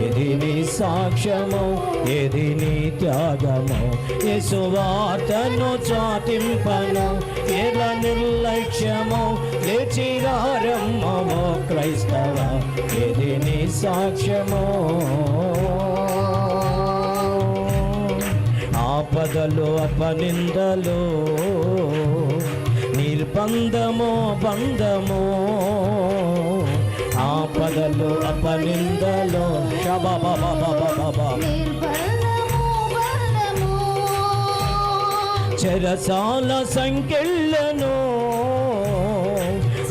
ఏది నీ సాక్ష్యము, ఏది నీ త్యాగము. యేసు వార్తను చాటింపను ఎలా నిర్లక్ష్యము. లేచిరారమ్మ ఓ క్రైస్తవ, ఏది నీ సాక్ష్యము. ఆపదలు అపనిందలు, నిర్బంధమో బంధమో. ఆపదలు అపనిందలు, చెరసాల సంకెళ్ళను,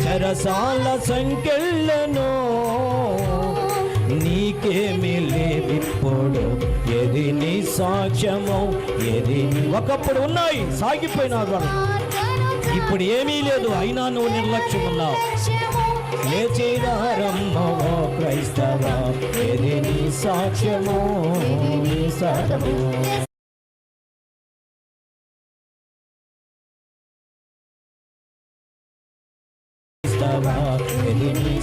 చెరసాల సంకెళ్ళను. నీకేమి లేవిప్పుడు, ఏది నీ సాక్ష్యము, ఏది. ఒకప్పుడు ఉన్నాయి, సాగిపోయినారు. ఇప్పుడు ఏమీ లేదు, అయినా నువ్వు నిర్లక్ష్యం ఉన్నావు. లేచిరారమ్మ ఓ క్రైస్తవ, ఏది నీ సాక్ష్యము, నీ సాక్ష్యము.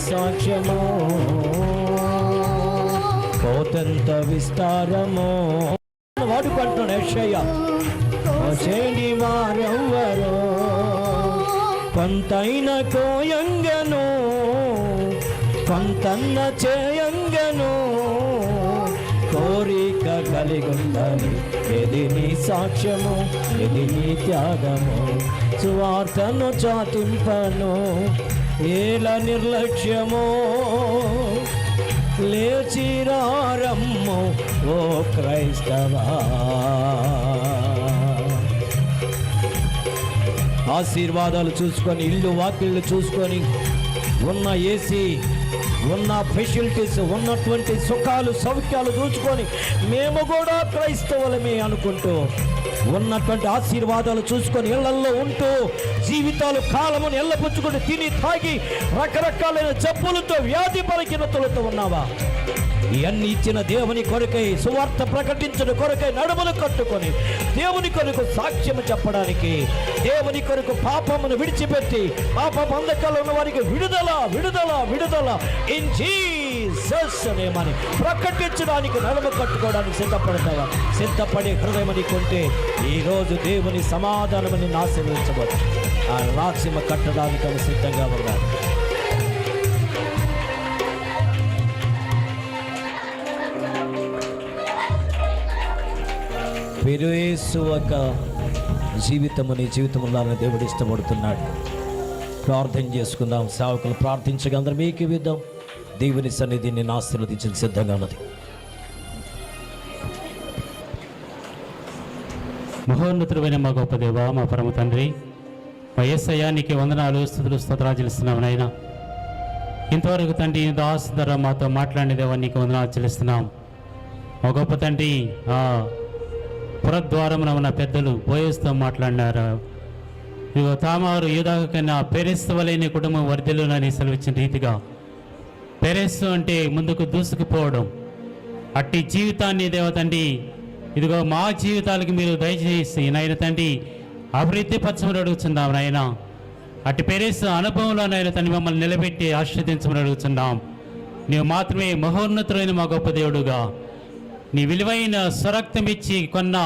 సాక్ష్యము కోతంత విస్తారము వాడుకుంటున్నాడు యెషయా. కోసేని వారెవ్వరు కొంతైన కోయంగను కొంతన్న చేయంగను కోరిక కలిగుందని ఇది నీ సాక్ష్యము ఇది నీ త్యాగము సువార్తను చాటింపను ఏల నిర్లక్ష్యము లేచిరారమ్ము ఓ క్రైస్తవా. ఆశీర్వాదాలు చూసుకొని ఇల్లు వాకిళ్ళు చూసుకొని ఉన్న ఏసీ ఉన్న ఫెసిలిటీస్ ఉన్నటువంటి సుఖాలు సౌఖ్యాలు చూసుకొని మేము కూడా క్రైస్తవులమే అనుకుంటూ ఉన్నటువంటి ఆశీర్వాదాలు చూసుకొని ఇళ్లల్లో ఉంటూ జీవితాలు కాలమును ఎల్లపుచ్చుకొని తిని తాగి రకరకాలైన జబ్బులతో వ్యాధి బలహీనతలతో ఉన్నావా? ఇవన్నీ ఇచ్చిన దేవుని కొరకై సువార్త ప్రకటించిన కొరకై నడుములు కట్టుకొని దేవుని కొరకు సాక్ష్యం చెప్పడానికి దేవుని కొరకు పాపమును విడిచిపెట్టి పాప బంధకాలు ఉన్న వారికి విడుదల విడుదల విడుదల ఇన్ జీసస్ నేమని ప్రకటించడానికి నడుము కట్టుకోవడానికి సిద్ధపడతావా? సిద్ధపడే హృదయం కొంటే ఈరోజు దేవుని సమాధానమని ఆశీర్వదించబోదు. ఆ రాక్షిమ కట్టడానికి అవి సిద్ధంగా ఉన్నారు. యేసు ఒక జీవితము నీ జీవితంలో దేవుడు ఇష్టపడుతున్నాడు. ప్రార్థన చేసుకుందాం. సేవకులు ప్రార్థించగా అందరం మీకు విద్దాం. దేవుని సన్నిధిని ఆశీర్వదించిన సిద్ధంగా ఉన్నది. మహోన్నతుడైన మా గొప్ప దేవ, మా పరమ తండ్రి, మా యేసయ్యా నీకే వందనాలు, స్తుతులు, స్తోత్రాలు చెల్లిస్తున్నాం నాయన. ఇంతవరకు తండ్రి దాసు ధర మాతో మాట్లాడిన దేవా నీకు వందనాలు చెల్లిస్తున్నాం. మా గొప్ప తండ్రి పురద్వారమున ఉన్న పెద్దలు బోయస్తో మాట్లాడినారు. ఇదిగో తామారు యూదాకు కన్నా పెరెస్తు వలైన కుటుంబం వర్ధిల్లునని సెలవిచ్చిన రీతిగా పెరెస్తు అంటే ముందుకు దూసుకుపోవడం, అట్టి జీవితాన్ని దేవతండి ఇదిగో మా జీవితాలకు మీరు దయచేసి నాయన తండ్రి అభివృద్ధి పరచమని అడుగుతున్నాం నాయన. అట్టి పెరెస్తు అనుభవంలో నాయన తండ్రి మమ్మల్ని నిలబెట్టి ఆశీర్వదించమని అడుగుతున్నాం. నీవు మాత్రమే మహోన్నతులైన మా గొప్ప దేవుడుగా నీ విలువైన స్వరక్తం ఇచ్చి కొన్న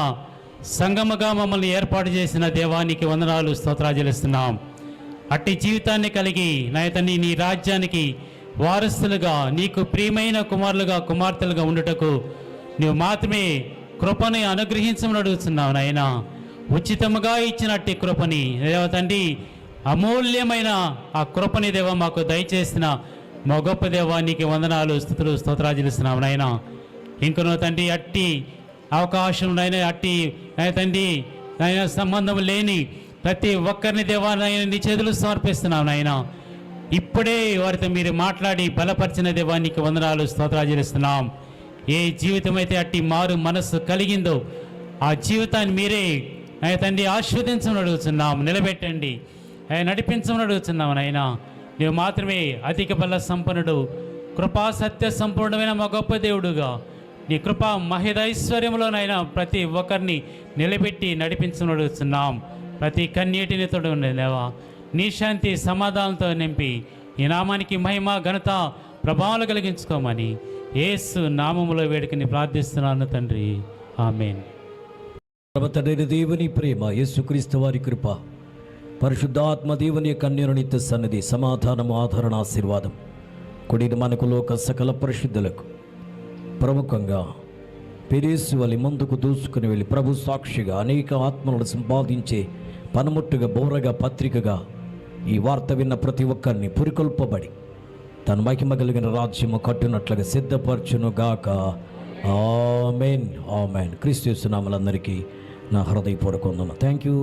సంగమగా మమ్మల్ని ఏర్పాటు చేసిన దేవానికి వందనాలు, స్తోత్రాలు చెల్లిస్తున్నాం. అట్టి జీవితాన్ని కలిగి నాయతని నీ రాజ్యానికి వారసులుగా నీకు ప్రియమైన కుమారులుగా కుమార్తెలుగా ఉండుటకు నువ్వు మాత్రమే కృపని అనుగ్రహించమని అడుగుతున్నావు నాయన. ఉచితముగా ఇచ్చినట్టి కృపని దేవతండి అమూల్యమైన ఆ కృపని దేవ మాకు దయచేసిన మా గొప్ప దేవానికి వందనాలు, స్తుతులు, స్తోత్రాలు చెల్లిస్తున్నాం నాయన. ఇంకనో తండ్రి అట్టి అవకాశం నాయన అట్టి తండ్రి నాయన సంబంధం లేని ప్రతి ఒక్కరిని దేవా నాయన నీ చేతులు సమర్పిస్తున్నాం నాయన. ఇప్పుడే వారితో మీరు మాట్లాడి బలపరిచిన దేవానికి వందనాలు, స్తోత్రాలు చెల్లిస్తున్నాం. ఏ జీవితం అయితే అట్టి మారు మనస్సు కలిగిందో ఆ జీవితాన్ని మీరే ఆయన తండ్రి ఆశీర్వదించమని అడుగుతున్నాం. నిలబెట్టండి, నడిపించమని అడుగుతున్నాం నాయన. నీవు మాత్రమే అధిక బల సంపన్నుడు, కృపా సత్య సంపూర్ణమైన మా గొప్ప దేవుడుగా నీ కృపా మహిదైశ్వర్యంలోనైనా ప్రతి ఒక్కరిని నిలబెట్టి నడిపించమని అడుగుతున్నాం. ప్రతి కన్నీటిని తోడుండేవా నీ శాంతి సమాధానంతో నింపి ఈ నామానికి మహిమ ఘనత ప్రభావాలు కలిగించుకోమని యేసు నామములో వేడుకని ప్రార్థిస్తున్నాను తండ్రి, ఆమేన్. తండ్రి దేవుని ప్రేమ, యేసుక్రీస్తు వారి కృప, పరిశుద్ధాత్మ దేవుని యొక్క అన్యోన్యత సన్నిధి, సమాధానము, ఆదరణ, ఆశీర్వాదం కూడిన మనకు లోక సకల పరిశుద్ధులకు ప్రముఖంగా పెరేసు వలి ముందుకు దూసుకుని వెళ్ళి ప్రభు సాక్షిగా అనేక ఆత్మలను సంపాదించే పనిముట్టుగా బోరగా పత్రికగా ఈ వార్త విన్న ప్రతి ఒక్కరిని పురికొల్పబడి తన మహిమ కలిగిన రాజ్యము కట్టునట్లుగా సిద్ధపరచును గాక. ఆమేన్, ఆమేన్. క్రీస్తు యేసు నామములందరికీ నా హృదయపూర్వక వందనాలు. Thank you.